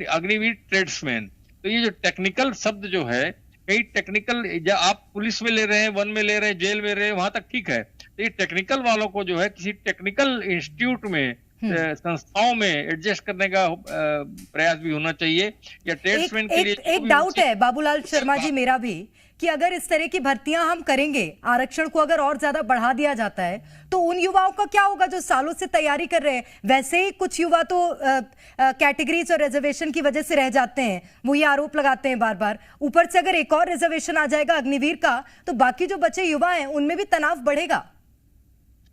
Agniveer tradesman. तो ये जो टेक्निकल शब्द जो है, कई टेक्निकल आप पुलिस में ले रहे हैं, वन में ले रहे हैं, जेल में ले रहे हैं, वहां तक ठीक है। तो ये टेक्निकल वालों को जो है किसी टेक्निकल इंस्टीट्यूट में, संस्थाओं में एडजस्ट करने का प्रयास भी होना चाहिए। या ट्रेड्समैन के लिए एक डाउट है बाबूलाल शर्मा जी मेरा भी, कि अगर इस तरह की भर्तियां हम करेंगे, आरक्षण को अगर और ज्यादा बढ़ा दिया जाता है, तो उन युवाओं का क्या होगा जो सालों से तैयारी कर रहे हैं? वैसे ही कुछ युवा तो कैटेगरीज और रिजर्वेशन की वजह से रह जाते हैं, वो ये आरोप लगाते हैं बार बार। ऊपर से अगर एक और रिजर्वेशन आ जाएगा अग्निवीर का, तो बाकी जो बचे युवा हैं उनमें भी तनाव बढ़ेगा।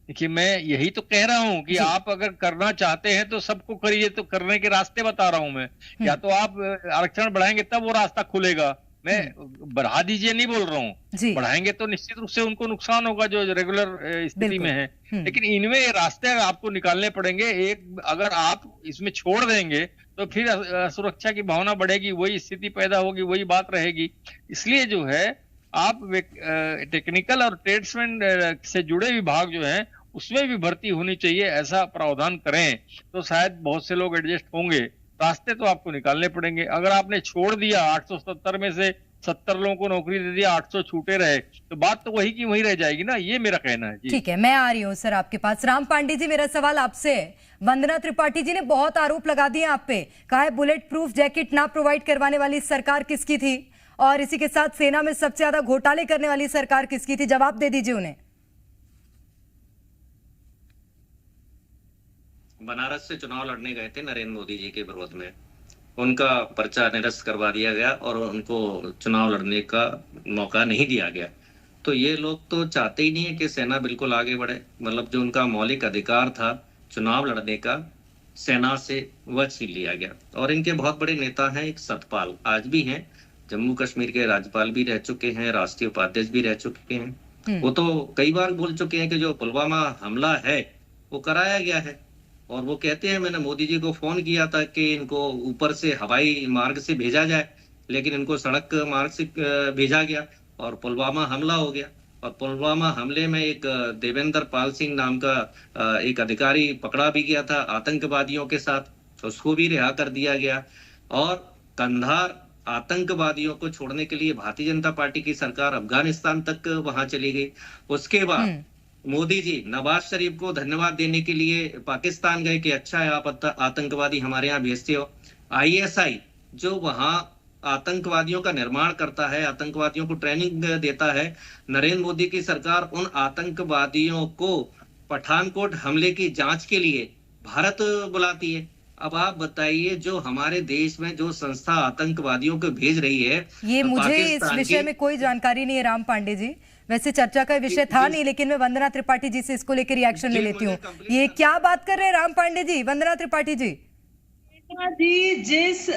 देखिए, मैं यही तो कह रहा हूँ कि आप अगर करना चाहते हैं तो सबको करिए, तो करने के रास्ते बता रहा हूं मैं। या तो आप आरक्षण बढ़ाएंगे तब वो रास्ता खुलेगा, मैं बढ़ा दीजिए नहीं बोल रहा हूँ। बढ़ाएंगे तो निश्चित रूप से उनको नुकसान होगा जो रेगुलर स्थिति में है, लेकिन इनमें रास्ते आपको निकालने पड़ेंगे। एक अगर आप इसमें छोड़ देंगे तो फिर सुरक्षा की भावना बढ़ेगी, वही स्थिति पैदा होगी, वही बात रहेगी। इसलिए जो है आप टेक्निकल और ट्रेड्समैन से जुड़े विभाग जो है उसमें भी भर्ती होनी चाहिए, ऐसा प्रावधान करें तो शायद बहुत से लोग एडजस्ट होंगे। रास्ते तो आपको निकालने पड़ेंगे। अगर आपने छोड़ दिया 870 में से 70 लोगों को नौकरी दे दिया, 800 छूटे रहे, तो बात तो वही की वही रह जाएगी ना। ये मेरा कहना है। ठीक है, मैं आ रही हूँ सर आपके पास। राम पांडे जी, मेरा सवाल आपसे है। वंदना त्रिपाठी जी ने बहुत आरोप लगा दिए आप पे, कहा है बुलेट प्रूफ जैकेट ना प्रोवाइड करवाने वाली सरकार किसकी थी, और इसी के साथ सेना में सबसे ज्यादा घोटाले करने वाली सरकार किसकी थी? जवाब दे दीजिए उन्हें। बनारस से चुनाव लड़ने गए थे नरेंद्र मोदी जी के विरोध में, उनका पर्चा निरस्त करवा दिया गया और उनको चुनाव लड़ने का मौका नहीं दिया गया। तो ये लोग तो चाहते ही नहीं है कि सेना बिल्कुल आगे बढ़े, मतलब जो उनका मौलिक अधिकार था चुनाव लड़ने का, सेना से वह छीन लिया गया। और इनके बहुत बड़े नेता हैं, एक सतपाल आज भी हैं, जम्मू कश्मीर के राज्यपाल भी रह चुके हैं, राष्ट्रीय उपाध्यक्ष भी रह चुके हैं। वो तो कई बार बोल चुके हैं कि जो पुलवामा हमला है वो कराया गया है, और वो कहते हैं मैंने मोदी जी को फोन किया था कि इनको ऊपर से हवाई मार्ग से भेजा जाए, लेकिन इनको सड़क मार्ग से भेजा गया और पुलवामा हमला हो गया। और पुलवामा हमले में एक देवेंद्र पाल सिंह नाम का एक अधिकारी पकड़ा भी गया था आतंकवादियों के साथ, उसको भी रिहा कर दिया गया। और कंधार आतंकवादियों को छोड़ने के लिए भारतीय जनता पार्टी की सरकार अफगानिस्तान तक वहां चली गई। उसके बाद मोदी जी नवाज शरीफ को धन्यवाद देने के लिए पाकिस्तान गए कि अच्छा है आप आतंकवादी हमारे यहाँ भेजते हो। आईएसआई जो वहां आतंकवादियों का निर्माण करता है, आतंकवादियों को ट्रेनिंग देता है, नरेंद्र मोदी की सरकार उन आतंकवादियों को पठानकोट हमले की जांच के लिए भारत बुलाती है। अब आप बताइए, जो हमारे देश में जो संस्था आतंकवादियों को भेज रही है, ये मुझे इस विषय में कोई जानकारी नहीं है राम पांडे जी, वैसे चर्चा का विषय था नहीं, लेकिन मैं वंदना त्रिपाठी जी से इसको लेकर रिएक्शन ले लेती हूँ। ये क्या बात कर रहे हैं राम पांडे जी? वंदना त्रिपाठी जी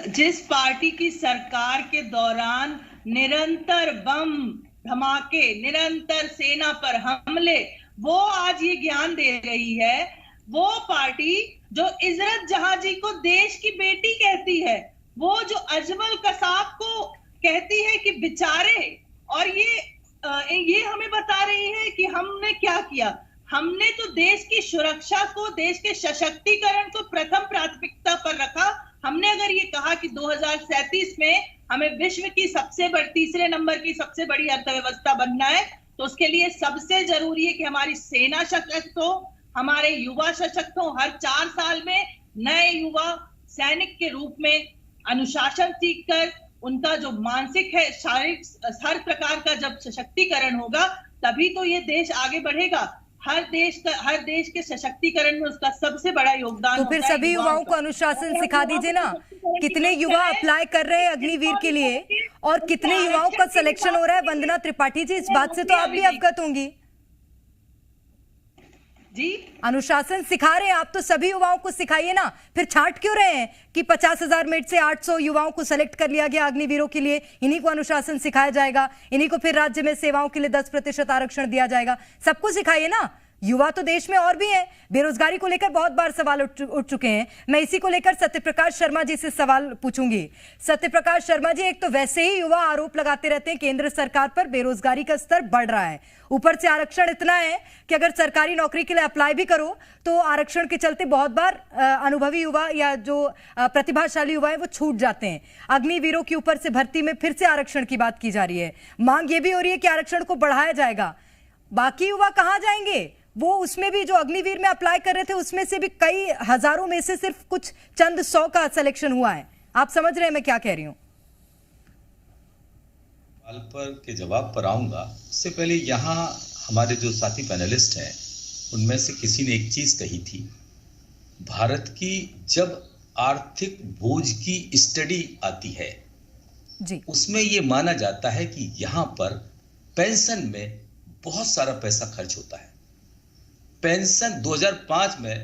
जिस पार्टी की सरकार के दौरान निरंतर बम धमाके, निरंतर सेना पर हमले, वो आज ये ज्ञान दे रही है, वो पार्टी जो इजरत जहां जी को देश की बेटी कहती है, वो जो अजमल कसाब को कहती है कि बेचारे, और ये हमें बता रही है कि हमने क्या किया। हमने तो देश की सुरक्षा को, देश के सशक्तिकरण को प्रथम प्राथमिकता पर रखा। हमने अगर ये कहा कि 2037 में हमें विश्व की तीसरे नंबर की सबसे बड़ी अर्थव्यवस्था बनना है, तो उसके लिए सबसे जरूरी है कि हमारी सेना सशक्त हो, हमारे युवा सशक्त हो। हर 4 साल में नए युवा सैनिक के रूप में अनुशासन सीखकर उनका जो मानसिक है, शारीरिक, हर प्रकार का जब सशक्तिकरण होगा तभी तो ये देश आगे बढ़ेगा। हर देश के सशक्तिकरण में उसका सबसे बड़ा योगदान तो फिर सभी युवाओं को अनुशासन सिखा दीजिए ना। कितने युवा अप्लाई कर रहे हैं अग्निवीर के लिए और कितने युवाओं का सिलेक्शन हो रहा है? वंदना त्रिपाठी जी, इस बात से तो आप भी अवगत होंगी जी। अनुशासन सिखा रहे हैं आप, तो सभी युवाओं को सिखाइए ना। फिर छांट क्यों रहे हैं कि 50,000 मेरिट से 800 युवाओं को सेलेक्ट कर लिया गया अग्निवीरों के लिए, इन्हीं को अनुशासन सिखाया जाएगा, इन्हीं को फिर राज्य में सेवाओं के लिए 10% आरक्षण दिया जाएगा। सबको सिखाइए ना। युवा तो देश में और भी हैं। बेरोजगारी को लेकर बहुत बार सवाल उठ चुके हैं। मैं इसी को लेकर सत्यप्रकाश शर्मा जी से सवाल पूछूंगी। सत्यप्रकाश शर्मा जी, एक तो वैसे ही युवा आरोप लगाते रहते हैं केंद्र सरकार पर बेरोजगारी का स्तर बढ़ रहा है, ऊपर से आरक्षण इतना है कि अगर सरकारी नौकरी के लिए अप्लाई भी करो तो आरक्षण के चलते बहुत बार अनुभवी युवा या जो प्रतिभाशाली युवा है वो छूट जाते हैं। अग्निवीरों के ऊपर से भर्ती में फिर से आरक्षण की बात की जा रही है। मांग ये भी हो रही है कि आरक्षण को बढ़ाया जाएगा। बाकी युवा कहां जाएंगे? वो उसमें भी जो अग्निवीर में अप्लाई कर रहे थे उसमें से भी कई हजारों में से सिर्फ कुछ चंद 100 का सिलेक्शन हुआ है। आप समझ रहे हैं मैं क्या कह रही हूं? सवाल पर के जवाब पर आऊंगा। उससे पहले यहाँ हमारे जो साथी पैनलिस्ट हैं उनमें से किसी ने एक चीज कही थी, भारत की जब आर्थिक बोझ की स्टडी आती है जी, उसमें ये माना जाता है कि यहाँ पर पेंशन में बहुत सारा पैसा खर्च होता है। पेंशन 2005 में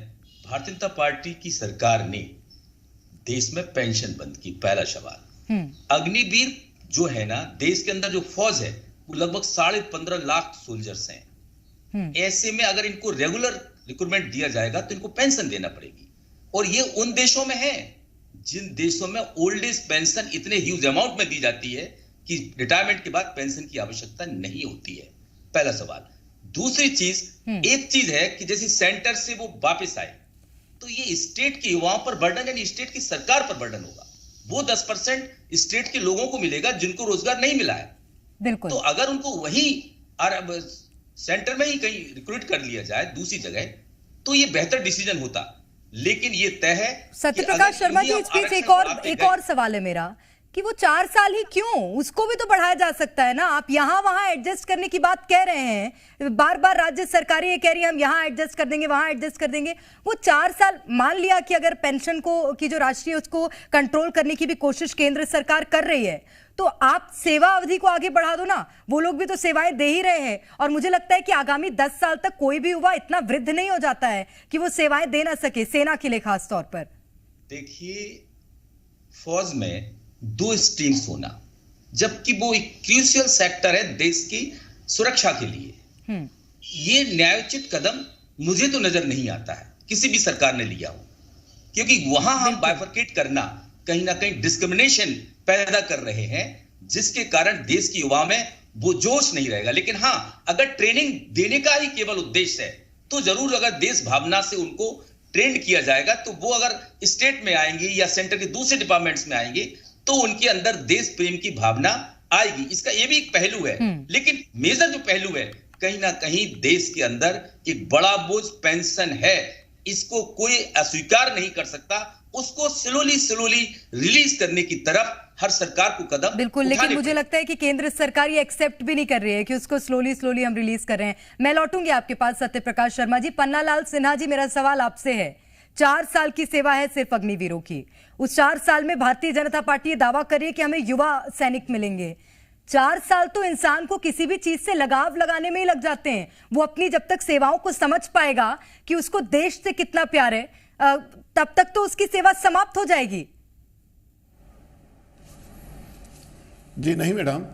भारतीय जनता पार्टी की सरकार ने देश में पेंशन बंद की। पहला सवाल, अग्निवीर जो है ना, देश के अंदर जो फौज है वो लगभग 15.5 लाख सोल्जर्स हैं। ऐसे में अगर इनको रेगुलर रिक्रूटमेंट दिया जाएगा तो इनको पेंशन देना पड़ेगी। और ये उन देशों में है जिन देशों में ओल्ड एज पेंशन इतने ह्यूज अमाउंट में दी जाती है कि रिटायरमेंट के बाद पेंशन की आवश्यकता नहीं होती है। पहला सवाल। दूसरी चीज, एक चीज है कि जैसे सेंटर से वो वापस आए तो ये स्टेट के युवाओं पर बर्डन, यानी स्टेट की सरकार पर बर्डन होगा। वो 10% स्टेट के लोगों को मिलेगा जिनको रोजगार नहीं मिला है। बिल्कुल। तो अगर उनको वही सेंटर में ही कहीं रिक्रूट कर लिया जाए दूसरी जगह तो ये बेहतर डिसीजन होता। लेकिन ये तय है। सत्यप्रकाश शर्मा जी, इस बीच एक और सवाल है मेरा कि वो 4 साल ही क्यों? उसको भी तो बढ़ाया जा सकता है ना। आप यहाँ वहां एडजस्ट करने की बात कह रहे हैं, बार बार राज्य सरकारें ये कह रही है हम यहाँ एडजस्ट कर देंगे, वहां एडजस्ट कर देंगे। वो 4 साल, मान लिया कि अगर पेंशन को की जो राशि है उसको कंट्रोल करने की भी कोशिश केंद्र सरकार कर रही है तो आप सेवा अवधि को आगे बढ़ा दो ना। वो लोग भी तो सेवाएं दे ही रहे हैं। और मुझे लगता है कि आगामी 10 साल तक कोई भी युवा इतना वृद्ध नहीं हो जाता है कि वो सेवाएं दे ना सके, सेना के लिए खास तौर पर। देखिए, फौज में 2 स्ट्रीम्स होना, जबकि वो एक क्रूशियल सेक्टर है देश की सुरक्षा के लिए। ये न्यायोचित कदम मुझे तो नजर नहीं आता है किसी भी सरकार ने लिया हो, क्योंकि वहां हम बाइफरकेट करना कहीं ना कहीं डिस्क्रिमिनेशन पैदा कर रहे हैं, जिसके कारण देश के युवा में वो जोश नहीं रहेगा। लेकिन हाँ, अगर ट्रेनिंग देने का ही केवल उद्देश्य है तो जरूर अगर देश भावना से उनको ट्रेंड किया जाएगा तो वो अगर स्टेट में आएंगे या सेंटर के दूसरे डिपार्टमेंट्स में आएंगे तो उनके अंदर देश प्रेम की भावना आएगी। इसका ये भी एक पहलू है। लेकिन मेजर जो पहलू है, कहीं ना कहीं देश के अंदर एक बड़ा बोझ पेंशन है, इसको कोई अस्वीकार नहीं कर सकता। उसको स्लोली रिलीज करने की तरफ हर सरकार को कदम बिल्कुल, लेकिन मुझे लगता है कि केंद्र सरकार ये एक्सेप्ट भी नहीं कर रही है कि उसको स्लोली हम रिलीज कर रहे हैं। मैं लौटूंगी आपके पास सत्यप्रकाश शर्मा जी। पन्नालाल सिन्हा जी, मेरा सवाल आपसे है। 4 साल की सेवा है सिर्फ अग्निवीरों की। उस 4 साल में भारतीय जनता पार्टी ये दावा कर रही है कि हमें युवा सैनिक मिलेंगे। 4 साल तो इंसान को किसी भी चीज से लगाव लगाने में ही लग जाते हैं। वो अपनी जब तक सेवाओं को समझ पाएगा कि उसको देश से कितना प्यार है, तब तक तो उसकी सेवा समाप्त हो जाएगी। जी नहीं मैडम,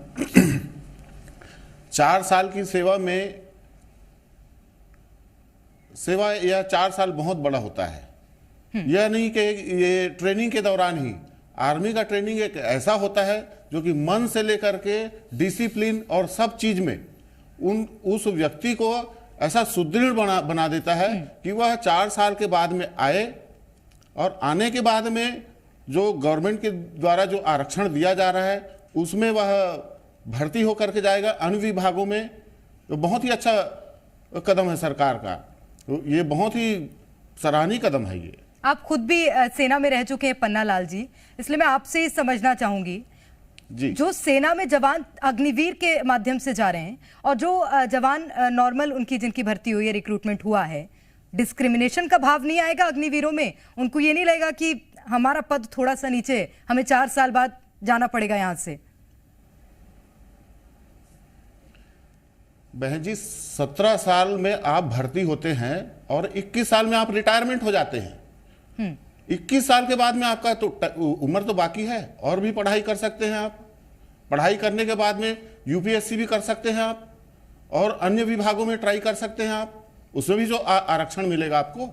4 साल की सेवा में या 4 साल बहुत बड़ा होता है। यह नहीं कि ये ट्रेनिंग के दौरान ही। आर्मी का ट्रेनिंग एक ऐसा होता है जो कि मन से लेकर के डिसिप्लिन और सब चीज में उस व्यक्ति को ऐसा सुदृढ़ बना देता है कि वह 4 साल के बाद में आए और आने के बाद में जो गवर्नमेंट के द्वारा जो आरक्षण दिया जा रहा है उसमें वह भर्ती होकर के जाएगा अन्य विभागों में तो बहुत ही अच्छा कदम है सरकार का, तो ये बहुत ही सराहनीय कदम है ये। आप खुद भी सेना में रह चुके हैं पन्ना लाल जी, इसलिए मैं आपसे ही समझना चाहूंगी जी। जो सेना में जवान अग्निवीर के माध्यम से जा रहे हैं और जो जवान नॉर्मल उनकी जिनकी भर्ती हुई है, रिक्रूटमेंट हुआ है, डिस्क्रिमिनेशन का भाव नहीं आएगा अग्निवीरों में? उनको ये नहीं लगेगा कि हमारा पद थोड़ा सा नीचे, हमें 4 साल बाद जाना पड़ेगा यहां से? बहन जी, 17 साल में आप भर्ती होते हैं और 21 साल में आप रिटायरमेंट हो जाते हैं। 21 साल के बाद में आपका तो उम्र तो बाकी है, और भी पढ़ाई कर सकते हैं आप। पढ़ाई करने के बाद में यूपीएससी भी कर सकते हैं आप, और अन्य विभागों में ट्राई कर सकते हैं आप। उसमें भी जो आरक्षण मिलेगा आपको,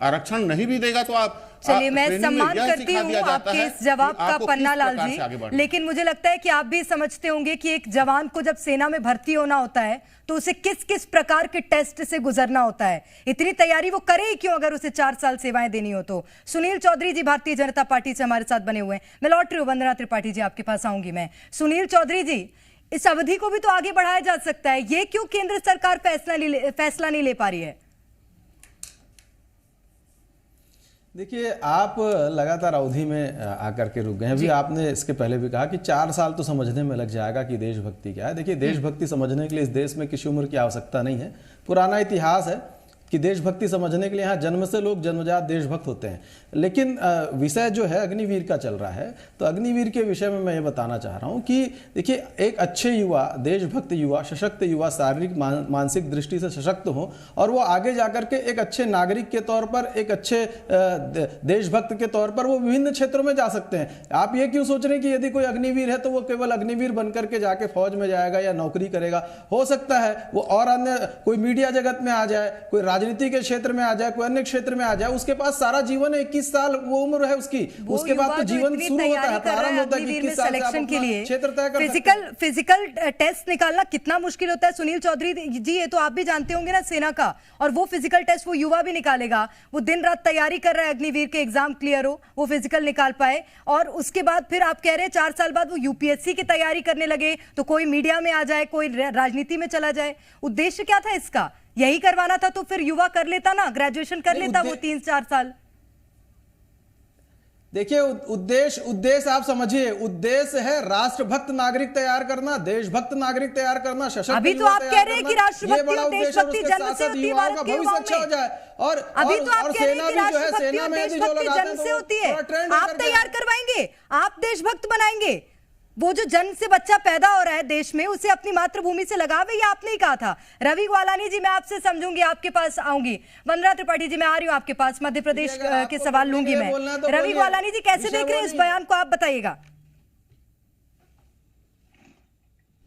आरक्षण नहीं भी देगा तो आप चलिए, मैं सम्मान करती हूँ आपके इस जवाब का पन्ना लाल जी, लेकिन मुझे लगता है कि आप भी समझते होंगे कि एक जवान को जब सेना में भर्ती होना होता है तो उसे किस किस प्रकार के टेस्ट से गुजरना होता है। इतनी तैयारी वो करे ही क्यों अगर उसे 4 साल सेवाएं देनी हो तो। सुनील चौधरी जी भारतीय जनता पार्टी से हमारे साथ बने हुए हैं। मैं लौट रही हूँ, वंदना त्रिपाठी जी आपके पास आऊंगी मैं। सुनील चौधरी जी, इस अवधि को भी तो आगे बढ़ाया जा सकता है, ये क्यों केंद्र सरकार फैसला नहीं ले पा रही है? देखिए, आप लगातार अवधि में आकर के रुक गए हैं। अभी आपने इसके पहले भी कहा कि 4 साल तो समझने में लग जाएगा कि देशभक्ति क्या है। देखिए, देशभक्ति समझने के लिए इस देश में किसी उम्र की आवश्यकता नहीं है। पुराना इतिहास है कि देशभक्ति समझने के लिए यहाँ जन्म से लोग जन्मजात देशभक्त होते हैं। लेकिन विषय जो है अग्निवीर का चल रहा है, तो अग्निवीर के विषय में मैं ये बताना चाह रहा हूँ कि देखिए, एक अच्छे युवा, देशभक्त युवा, सशक्त युवा, शारीरिक मानसिक दृष्टि से सशक्त हो और वो आगे जाकर के एक अच्छे नागरिक के तौर पर, एक अच्छे देशभक्त के तौर पर वो विभिन्न क्षेत्रों में जा सकते हैं। आप ये क्यों सोच रहे हैं कि यदि कोई अग्निवीर है तो वो केवल अग्निवीर बनकर के जाके फौज में जाएगा या नौकरी करेगा? हो सकता है वो और अन्य कोई मीडिया जगत में आ जाए, कोई राजनीति के क्षेत्र में आ जाए, कोई अन्य क्षेत्र में आ जाए, उसके पास सारा जीवन है, 21 साल वो उम्र है उसकी, उसके बाद तो जीवन शुरू होता है, प्रारंभ होता है। 21 साल सिलेक्शन के लिए क्षेत्र तय कर सकते हैं। फिजिकल टेस्ट निकालना कितना मुश्किल होता है सुनील चौधरी जी, ये तो आप भी जानते होंगे ना सेना का। और वो फिजिकल टेस्ट वो युवा भी निकालेगा, वो दिन रात तैयारी कर रहा है अग्निवीर के एग्जाम क्लियर हो, वो फिजिकल निकाल पाए, और उसके बाद फिर आप कह रहे हैं 4 साल बाद वो यूपीएससी की तैयारी करने लगे तो कोई मीडिया में आ जाए, कोई राजनीति में चला जाए। उद्देश्य क्या था इसका? यही करवाना था तो फिर युवा कर लेता ना, ग्रेजुएशन कर लेता वो 3-4 साल। देखिए, उद्देश्य आप समझिए, उद्देश्य है राष्ट्रभक्त नागरिक तैयार करना, देशभक्त नागरिक तैयार करना, सशक्त। अभी तो आप कह रहे हैं कि राष्ट्रभक्ति और देशभक्ति जन्म से होती है भारत के युवाओं अच्छा हो जाए, और अभी तो आप कह रहे हैं कि राष्ट्रभक्ति और देशभक्ति जन्म से होती है। आप तैयार करवाएंगे, आप देशभक्त बनाएंगे। वो जो जन्म से बच्चा पैदा हो रहा है देश में, उसे अपनी मातृभूमि से लगाव है, ये आपने ही कहा था। रवि ग्वालानी जी, मैं आपसे समझूंगी, आपके पास आऊंगी। वंदना त्रिपाठी जी, मैं आ रही हूँ आपके पास, मध्य प्रदेश के सवाल लूंगी मैं। रवि ग्वालानी जी, कैसे देख रहे हैं इस बयान को, आप बताइएगा।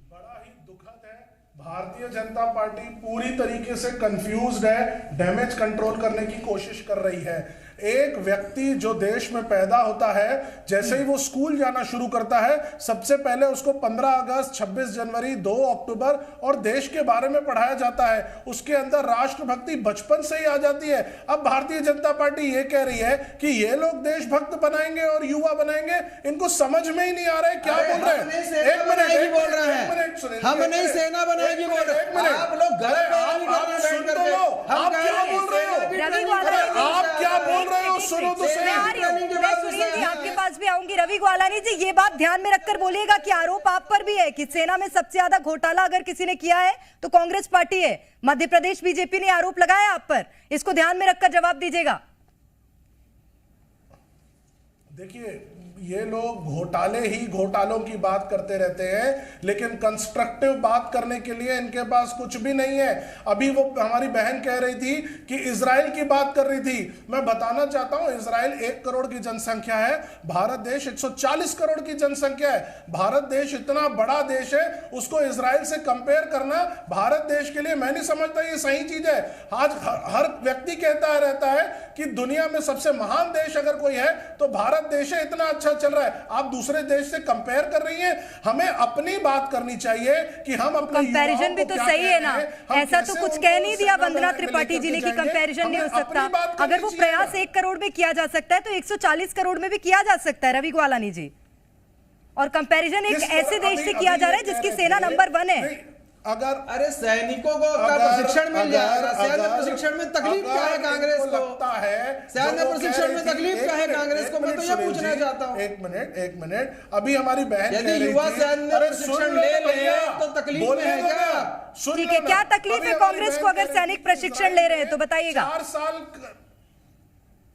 बड़ा ही दुखद है, भारतीय जनता पार्टी पूरी तरीके से कंफ्यूज्ड है, डैमेज कंट्रोल करने की कोशिश कर रही है। एक व्यक्ति जो देश में पैदा होता है, जैसे ही वो स्कूल जाना शुरू करता है, सबसे पहले उसको 15 अगस्त, 26 जनवरी, 2 अक्टूबर और देश के बारे में पढ़ाया जाता है। उसके अंदर राष्ट्रभक्ति बचपन से ही आ जाती है। अब भारतीय जनता पार्टी ये कह रही है कि ये लोग देशभक्त बनाएंगे और युवा बनाएंगे। इनको समझ में ही नहीं आ रहा है क्या बोल रहे हैं। एक मिनट बोल रहे हैं, हम नहीं सेना बनाएगी बोल रहे हैं। आप लोग घर पे आप क्या बोल रहे हो? आप क्या बोल रहे हो? सुनो तो सही। मैं सुनील जी आपके पास भी आऊंगी। रवि ग्वालानी जी, ये बात ध्यान में रखकर बोलिएगा कि आरोप आप पर भी है कि सेना में सबसे ज्यादा घोटाला अगर किसी ने किया है तो कांग्रेस पार्टी है। मध्य प्रदेश बीजेपी ने आरोप लगाया आप पर, इसको ध्यान में रखकर जवाब दीजिएगा। देखिए, ये लोग घोटाले ही घोटालों की बात करते रहते हैं, लेकिन कंस्ट्रक्टिव बात करने के लिए इनके पास कुछ भी नहीं है। अभी वो हमारी बहन कह रही थी कि इजराइल की बात कर रही थी। मैं बताना चाहता हूं, इजराइल 1 करोड़ की जनसंख्या है, भारत देश 140 करोड़ की जनसंख्या है। भारत देश इतना बड़ा देश है, उसको इजराइल से कंपेयर करना भारत देश के लिए, मैं नहीं समझता ये सही चीज है। आज हर व्यक्ति कहता रहता है कि दुनिया में सबसे महान देश अगर कोई है तो भारत देश है, इतना अच्छा चल रहा है। आप दूसरे देश से कंपेयर कर रही हैं। हमें अपनी बात करनी चाहिए कि हम अपने कंपैरिजन भी तो सही है ना। ऐसा तो कुछ कह नहीं दिया वंदना त्रिपाठी जी ने कि कंपैरिजन नहीं हो सकता। अगर वो प्रयास 1 करोड़ में किया जा सकता है तो 140 करोड़ में भी किया जा सकता है रवि ग्वालानी जी। और कंपैरिजन एक ऐसे देश से किया जा रहा है जिसकी सेना नंबर 1 है। अरे सैनिकों को प्रशिक्षण मिल जाएगा। सैन्य प्रशिक्षण में तकलीफ क्या है कांग्रेस को? लगता है सैन्य प्रशिक्षण में तकलीफ क्या है कांग्रेस को? मैं तो ये पूछना चाहता हूँ। एक मिनट, अभी हमारी बहन यदि युवा सैन्य प्रशिक्षण ले तो तकलीफ में है क्या? ठीक है, क्या तकलीफ है कांग्रेस को अगर सैनिक प्रशिक्षण ले रहे हैं तो बताइएगा।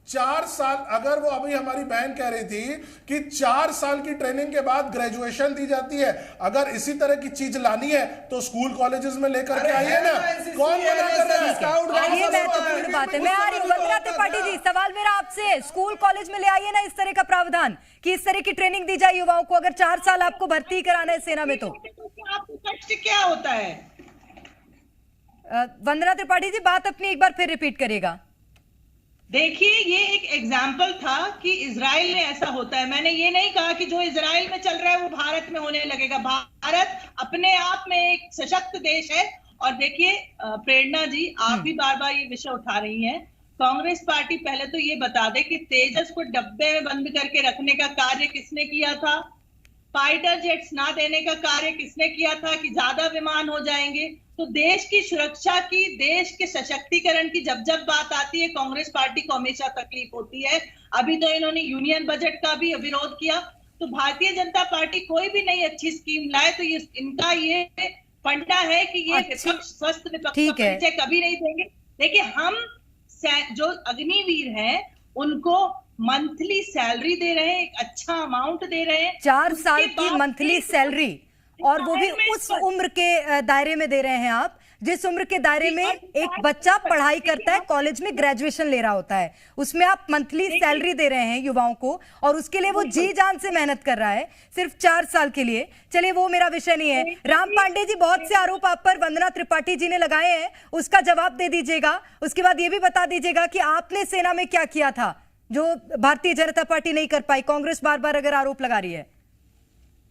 4 साल अगर वो अभी हमारी बहन कह रही थी कि 4 साल की ट्रेनिंग के बाद ग्रेजुएशन दी जाती है, अगर इसी तरह की चीज लानी है तो स्कूल कॉलेजेस में लेकर के आइए ना। कौन मना कर रहा है? ये महत्वपूर्ण बात है। मैं आ रही हूं वंदना त्रिपाठी जी, सवाल मेरा आपसे, स्कूल कॉलेज में ले आइए ना इस तरह का प्रावधान कि इस तरह की ट्रेनिंग दी जाए युवाओं को, अगर 4 साल आपको भर्ती कराना है सेना में तो। आपको कष्ट क्या होता है? वंदना त्रिपाठी जी, बात अपनी एक बार फिर रिपीट करिएगा। देखिए, ये एक एग्जाम्पल था कि इजराइल में ऐसा होता है। मैंने ये नहीं कहा कि जो इजराइल में चल रहा है वो भारत में होने लगेगा। भारत अपने आप में एक सशक्त देश है। और देखिए प्रेरणा जी, आप भी बार बार ये विषय उठा रही हैं। कांग्रेस पार्टी पहले तो ये बता दे कि तेजस को डब्बे में बंद करके रखने का कार्य किसने किया था? फाइटर जेट्स ना देने का कार्य किसने किया था कि ज्यादा विमान हो जाएंगे? तो देश की सुरक्षा की, देश के सशक्तिकरण की जब जब बात आती है कांग्रेस पार्टी को हमेशा तकलीफ होती है। अभी तो इन्होंने यूनियन बजट का भी विरोध किया। तो भारतीय जनता पार्टी कोई भी नई अच्छी स्कीम लाए तो ये इनका ये फंडा है कि ये विपक्ष, स्वस्थ विपक्ष का परिचय कभी नहीं देंगे। देखिए, हम जो अग्निवीर हैं उनको मंथली सैलरी दे रहे हैं, एक अच्छा अमाउंट दे रहे हैं, 4 साल की मंथली सैलरी, और वो भी उस उम्र के दायरे में दे रहे हैं आप जिस उम्र के दायरे में एक बच्चा पढ़ाई करता है, कॉलेज में ग्रेजुएशन ले रहा होता है, उसमें आप मंथली सैलरी दे रहे हैं युवाओं को, और उसके लिए वो जी जान से मेहनत कर रहा है सिर्फ 4 साल के लिए। चलिए, वो मेरा विषय नहीं है। राम पांडे जी, बहुत से आरोप आप पर वंदना त्रिपाठी जी ने लगाए हैं, उसका जवाब दे दीजिएगा। उसके बाद ये भी बता दीजिएगा कि आपने सेना में क्या किया था जो भारतीय जनता पार्टी नहीं कर पाई। कांग्रेस बार बार अगर आरोप लगा रही है।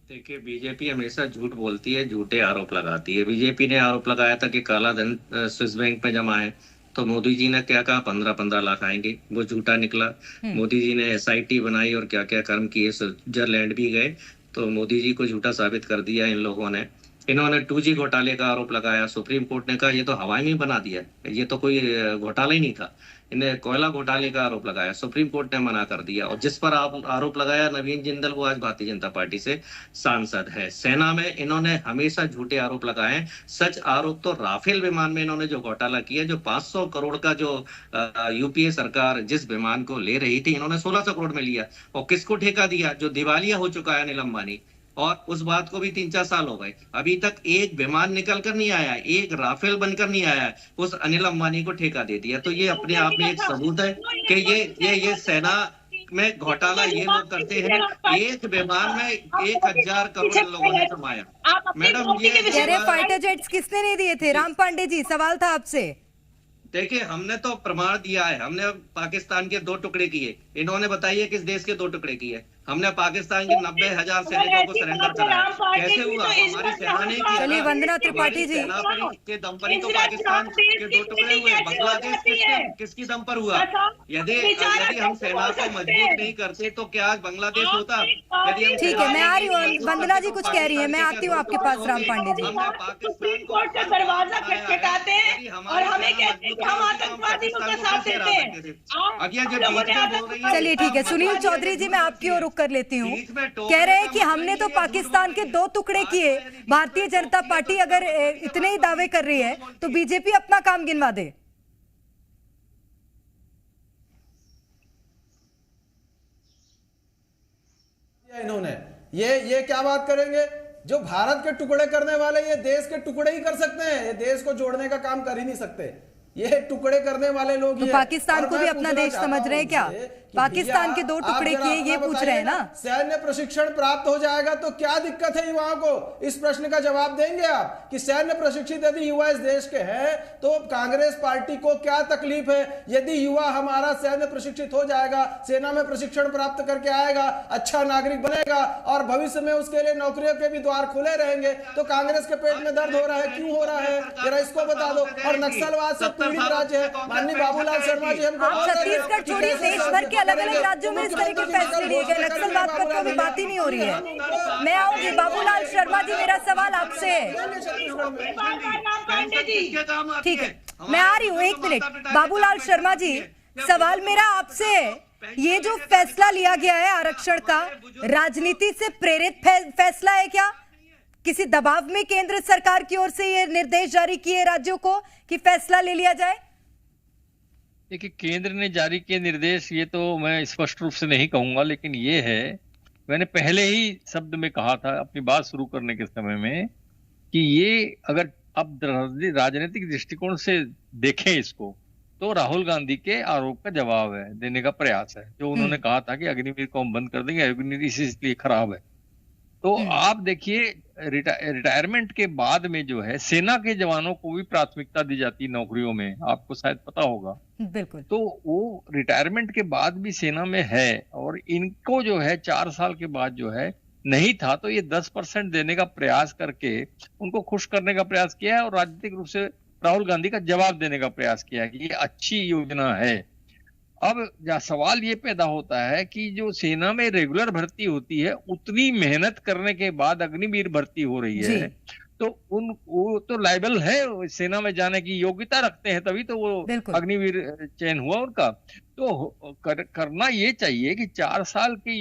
देखिए, बीजेपी हमेशा झूठ बोलती है, झूठे आरोप लगाती है। बीजेपी ने आरोप लगाया था कि काला धन स्विस बैंक में जमा है, तो मोदी जी ने क्या कहा 15-15 लाख आएंगे, वो झूठा निकला। मोदी जी ने SIT बनाई और क्या क्या कर्म किए, स्विट्जरलैंड भी गए, तो मोदी जी को झूठा साबित कर दिया इन लोगों ने। इन्होंने 2G घोटाले का आरोप लगाया, सुप्रीम कोर्ट ने कहा ये तो हवाई में बना दिया, ये तो कोई घोटाला ही नहीं था। इन्हें कोयला घोटाले का आरोप लगाया, सुप्रीम कोर्ट ने मना कर दिया। और जिस पर आरोप लगाया नवीन जिंदल, वो आज भारतीय जनता पार्टी से सांसद है। सेना में इन्होंने हमेशा झूठे आरोप लगाए। सच आरोप तो राफेल विमान में इन्होंने जो घोटाला किया, जो 500 करोड़ का जो UPA सरकार जिस विमान को ले रही थी, इन्होंने 1600 करोड़ में लिया। और किसको ठेका दिया? जो दिवालिया हो चुका है अनिल अंबानी, और उस बात को भी 3-4 साल हो गए, अभी तक एक विमान निकल कर नहीं आया, एक राफेल बनकर नहीं आया, उस अनिल अंबानी को ठेका दे दिया। तो ये अपने आप में एक सबूत है कि ये सेना में घोटाला ये लोग करते हैं। एक विमान में 1000 करोड़ लोगों ने कमाया। मैडम, ये फाइटर जेट्स किसने नहीं दिए थे? राम पांडे जी, सवाल था आपसे। देखिए, हमने तो प्रमाण दिया है, हमने पाकिस्तान के 2 टुकड़े किए। इन्होंने बताइए किस देश के 2 टुकड़े किए? हमने पाकिस्तान के 90,000 सैनिकों को सरेंडर कराया। कैसे हुआ? हमारी सेना ने किया। चलिए वंदना त्रिपाठी जी, के दम पर ही तो पाकिस्तान के 2 टुकड़े हुए। बांग्लादेश किसकी दम पर हुआ? यदि हम सेना को मजबूत नहीं करते तो क्या आज बांग्लादेश होता? यदि ठीक है, मैं आ रही हूँ। वंदना जी कुछ कह रही है, मैं आती हूँ आपके पास। राम पांडे जी, सुप्रीम कोर्ट का दरवाजा खटखटाते हैं और हमें कहते हैं कि हम आतंकवादियों का साथ देते हैं। चलिए ठीक है, सुनील चौधरी जी, मैं आपकी ओर कर लेती हूँ। कह रहे हैं कि हमने तो पाकिस्तान के 2 टुकड़े किए। भारतीय जनता पार्टी अगर इतने ही दावे कर रही है तो बीजेपी अपना काम गिनवा दे। इन्होंने ये क्या बात करेंगे? जो भारत के टुकड़े करने वाले ये देश के टुकड़े ही कर सकते हैं, ये देश को जोड़ने का काम कर ही नहीं सकते। ये टुकड़े करने वाले लोग तो पाकिस्तान को भी अपना देश समझ रहे हैं क्या? पाकिस्तान के 2 टुकड़े किए, ये पूछ रहे हैं ना। सैन्य प्रशिक्षण प्राप्त हो जाएगा तो क्या दिक्कत है युवाओं को? इस प्रश्न का जवाब देंगे आप कि सैन्य प्रशिक्षित यदि युवा इस देश के हैं तो कांग्रेस पार्टी को क्या तकलीफ है? यदि युवा हमारा सैन्य प्रशिक्षित हो जाएगा, सेना में प्रशिक्षण प्राप्त करके आएगा, अच्छा नागरिक बनेगा और भविष्य में उसके लिए नौकरियों के भी द्वार खुले रहेंगे, तो कांग्रेस के पेट में दर्द हो रहा है, क्यों हो रहा है? जरा इसको बता दो। और नक्सलवाद से पीड़ित राज्य है। माननीय बाबूलाल शर्मा जी हमको आप छत्तीसगढ़ छोड़िए, देश भर के अलग अलग राज्यों में इस तरह के फैसले लिए गए, नक्सलवाद पर तो अभी बात ही नहीं हो रही है। मैं आऊंगी बाबूलाल शर्मा जी, मेरा सवाल आपसे है। ठीक है, मैं आ रही हूँ, 1 मिनट। बाबूलाल शर्मा जी, सवाल मेरा आपसे है, ये जो फैसला लिया गया है आरक्षण का, राजनीति से प्रेरित फैसला है क्या? किसी दबाव में केंद्र सरकार की ओर से ये निर्देश जारी किए राज्यों को कि फैसला ले लिया जाए? देखिए, केंद्र ने जारी किए निर्देश, ये तो मैं स्पष्ट रूप से नहीं कहूंगा, लेकिन ये है, मैंने पहले ही शब्द में कहा था अपनी बात शुरू करने के समय में कि ये अगर अब राजनीतिक दृष्टिकोण से देखें इसको, तो राहुल गांधी के आरोप का जवाब है, देने का प्रयास है। जो उन्होंने कहा था कि अग्निवीर को हम बंद कर देंगे, अग्निवीर इसलिए खराब है। तो आप देखिए, रिटायरमेंट के बाद में जो है सेना के जवानों को भी प्राथमिकता दी जाती है नौकरियों में, आपको शायद पता होगा। बिल्कुल। तो वो रिटायरमेंट के बाद भी सेना में है, और इनको जो है 4 साल के बाद जो है नहीं था, तो ये 10% देने का प्रयास करके उनको खुश करने का प्रयास किया है, और राजनीतिक रूप से राहुल गांधी का जवाब देने का प्रयास किया है कि ये अच्छी योजना है। अब सवाल ये पैदा होता है कि जो सेना में रेगुलर भर्ती होती है, उतनी मेहनत करने के बाद अग्निवीर भर्ती हो रही है, तो वो तो लायबल है, सेना में जाने की योग्यता रखते हैं, तभी तो वो अग्निवीर चयन हुआ उनका। तो करना ये चाहिए कि 4 साल की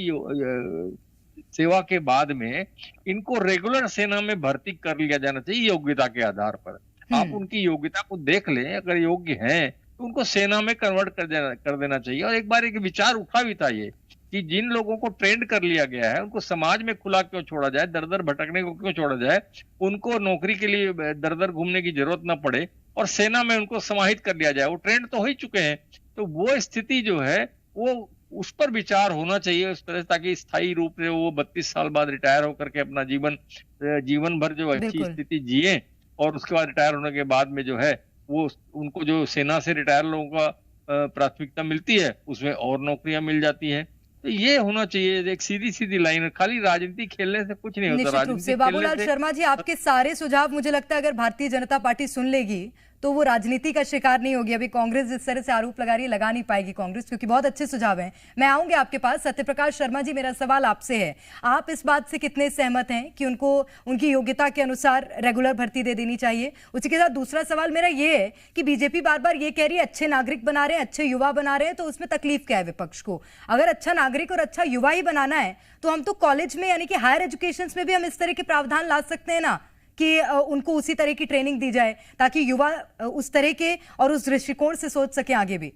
सेवा के बाद में इनको रेगुलर सेना में भर्ती कर लिया जाना चाहिए योग्यता के आधार पर। आप उनकी योग्यता को देख लें, अगर योग्य हैं तो उनको सेना में कन्वर्ट कर देना चाहिए। और एक बार एक विचार उठा भी था ये कि जिन लोगों को ट्रेंड कर लिया गया है उनको समाज में खुला क्यों छोड़ा जाए, दर दर भटकने को क्यों छोड़ा जाए, उनको नौकरी के लिए दर दर घूमने की जरूरत ना पड़े और सेना में उनको समाहित कर लिया जाए। वो ट्रेंड तो हो ही चुके हैं, तो वो स्थिति जो है वो उस पर विचार होना चाहिए उस तरह, ताकि स्थायी रूप से वो 32 साल बाद रिटायर होकर के अपना जीवन भर जो अच्छी स्थिति जिए, और उसके बाद रिटायर होने के बाद में जो है वो उनको जो सेना से रिटायर लोगों का प्राथमिकता मिलती है उसमें और नौकरियां मिल जाती हैं। तो ये होना चाहिए, एक सीधी सीधी लाइन, खाली राजनीति खेलने से कुछ नहीं होता। निश्चित रूप से बाबूलाल शर्मा जी, आपके सारे सुझाव मुझे लगता है अगर भारतीय जनता पार्टी सुन लेगी तो वो राजनीति का शिकार नहीं होगी। अभी कांग्रेस जिस तरह से आरोप लगा रही है, लगा नहीं पाएगी कांग्रेस, क्योंकि बहुत अच्छे सुझाव हैं। मैं आऊंगी आपके पास। सत्यप्रकाश शर्मा जी, मेरा सवाल आपसे है, आप इस बात से कितने सहमत हैं कि उनको उनकी योग्यता के अनुसार रेगुलर भर्ती दे देनी चाहिए? उसी के साथ दूसरा सवाल मेरा ये है कि बीजेपी बार बार ये कह रही है अच्छे नागरिक बना रहे हैं, अच्छे युवा बना रहे हैं, तो उसमें तकलीफ क्या है विपक्ष को? अगर अच्छा नागरिक और अच्छा युवा ही बनाना है तो हम तो कॉलेज में यानी कि हायर एजुकेशन में भी हम इस तरह के प्रावधान ला सकते हैं ना, कि उनको उसी तरह की ट्रेनिंग दी जाए ताकि युवा उस तरह के और उस दृष्टिकोण से सोच सके आगे भी।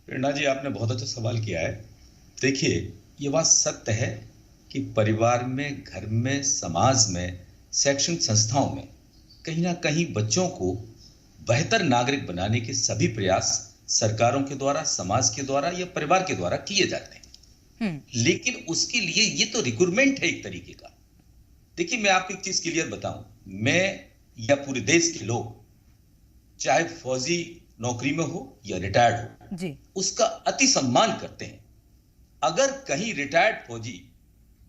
प्रेरणा जी, आपने बहुत अच्छा सवाल किया है। देखिए, ये बात सत्य है कि परिवार में, घर में, समाज में, शैक्षणिक संस्थाओं में कहीं ना कहीं बच्चों को बेहतर नागरिक बनाने के सभी प्रयास सरकारों के द्वारा, समाज के द्वारा या परिवार के द्वारा किए जाते हैं। लेकिन उसके लिए ये तो रिक्रूटमेंट है एक तरीके का। देखिए, मैं आपको एक चीज क्लियर बताऊं, मैं या पूरे देश के लोग, चाहे फौजी नौकरी में हो या रिटायर्ड हो जी, उसका अति सम्मान करते हैं। अगर कहीं रिटायर्ड फौजी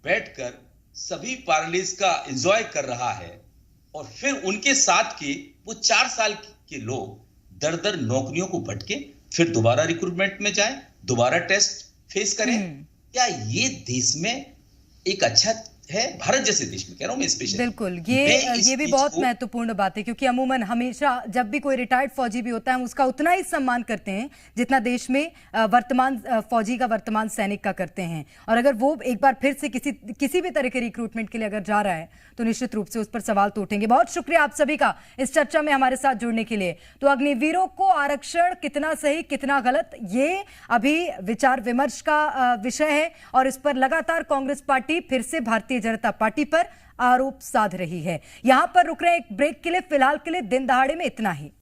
बैठकर सभी पार्लेज का एंजॉय कर रहा है और फिर उनके साथ के वो 4 साल के लोग दर दर नौकरियों को भटके, फिर दोबारा रिक्रूटमेंट में जाएं, दोबारा टेस्ट फेस करें, क्या ये देश में एक अच्छा है? भारत जैसे देश में कह रहा हूं मैं स्पेशल। बिल्कुल, ये भी बहुत महत्वपूर्ण बात है, क्योंकि अमूमन हमेशा जब भी कोई रिटायर्ड फौजी भी होता है हम उसका उतना ही सम्मान करते हैं जितना देश में वर्तमान फौजी का, वर्तमान सैनिक का करते हैं। और अगर वो एक बार फिर से किसी भी तरह के रिक्रूटमेंट के लिए अगर जा रहा है तो निश्चित रूप से उस पर सवाल तो उठेंगे। बहुत शुक्रिया आप सभी का इस चर्चा में हमारे साथ जुड़ने के लिए। तो अग्निवीरों को आरक्षण कितना सही कितना गलत, ये अभी विचार विमर्श का विषय है, और इस पर लगातार कांग्रेस पार्टी फिर से भारतीय जनता पार्टी पर आरोप साध रही है। यहां पर रुक रहे हैं एक ब्रेक के लिए, फिलहाल के लिए दिन दहाड़े में इतना ही।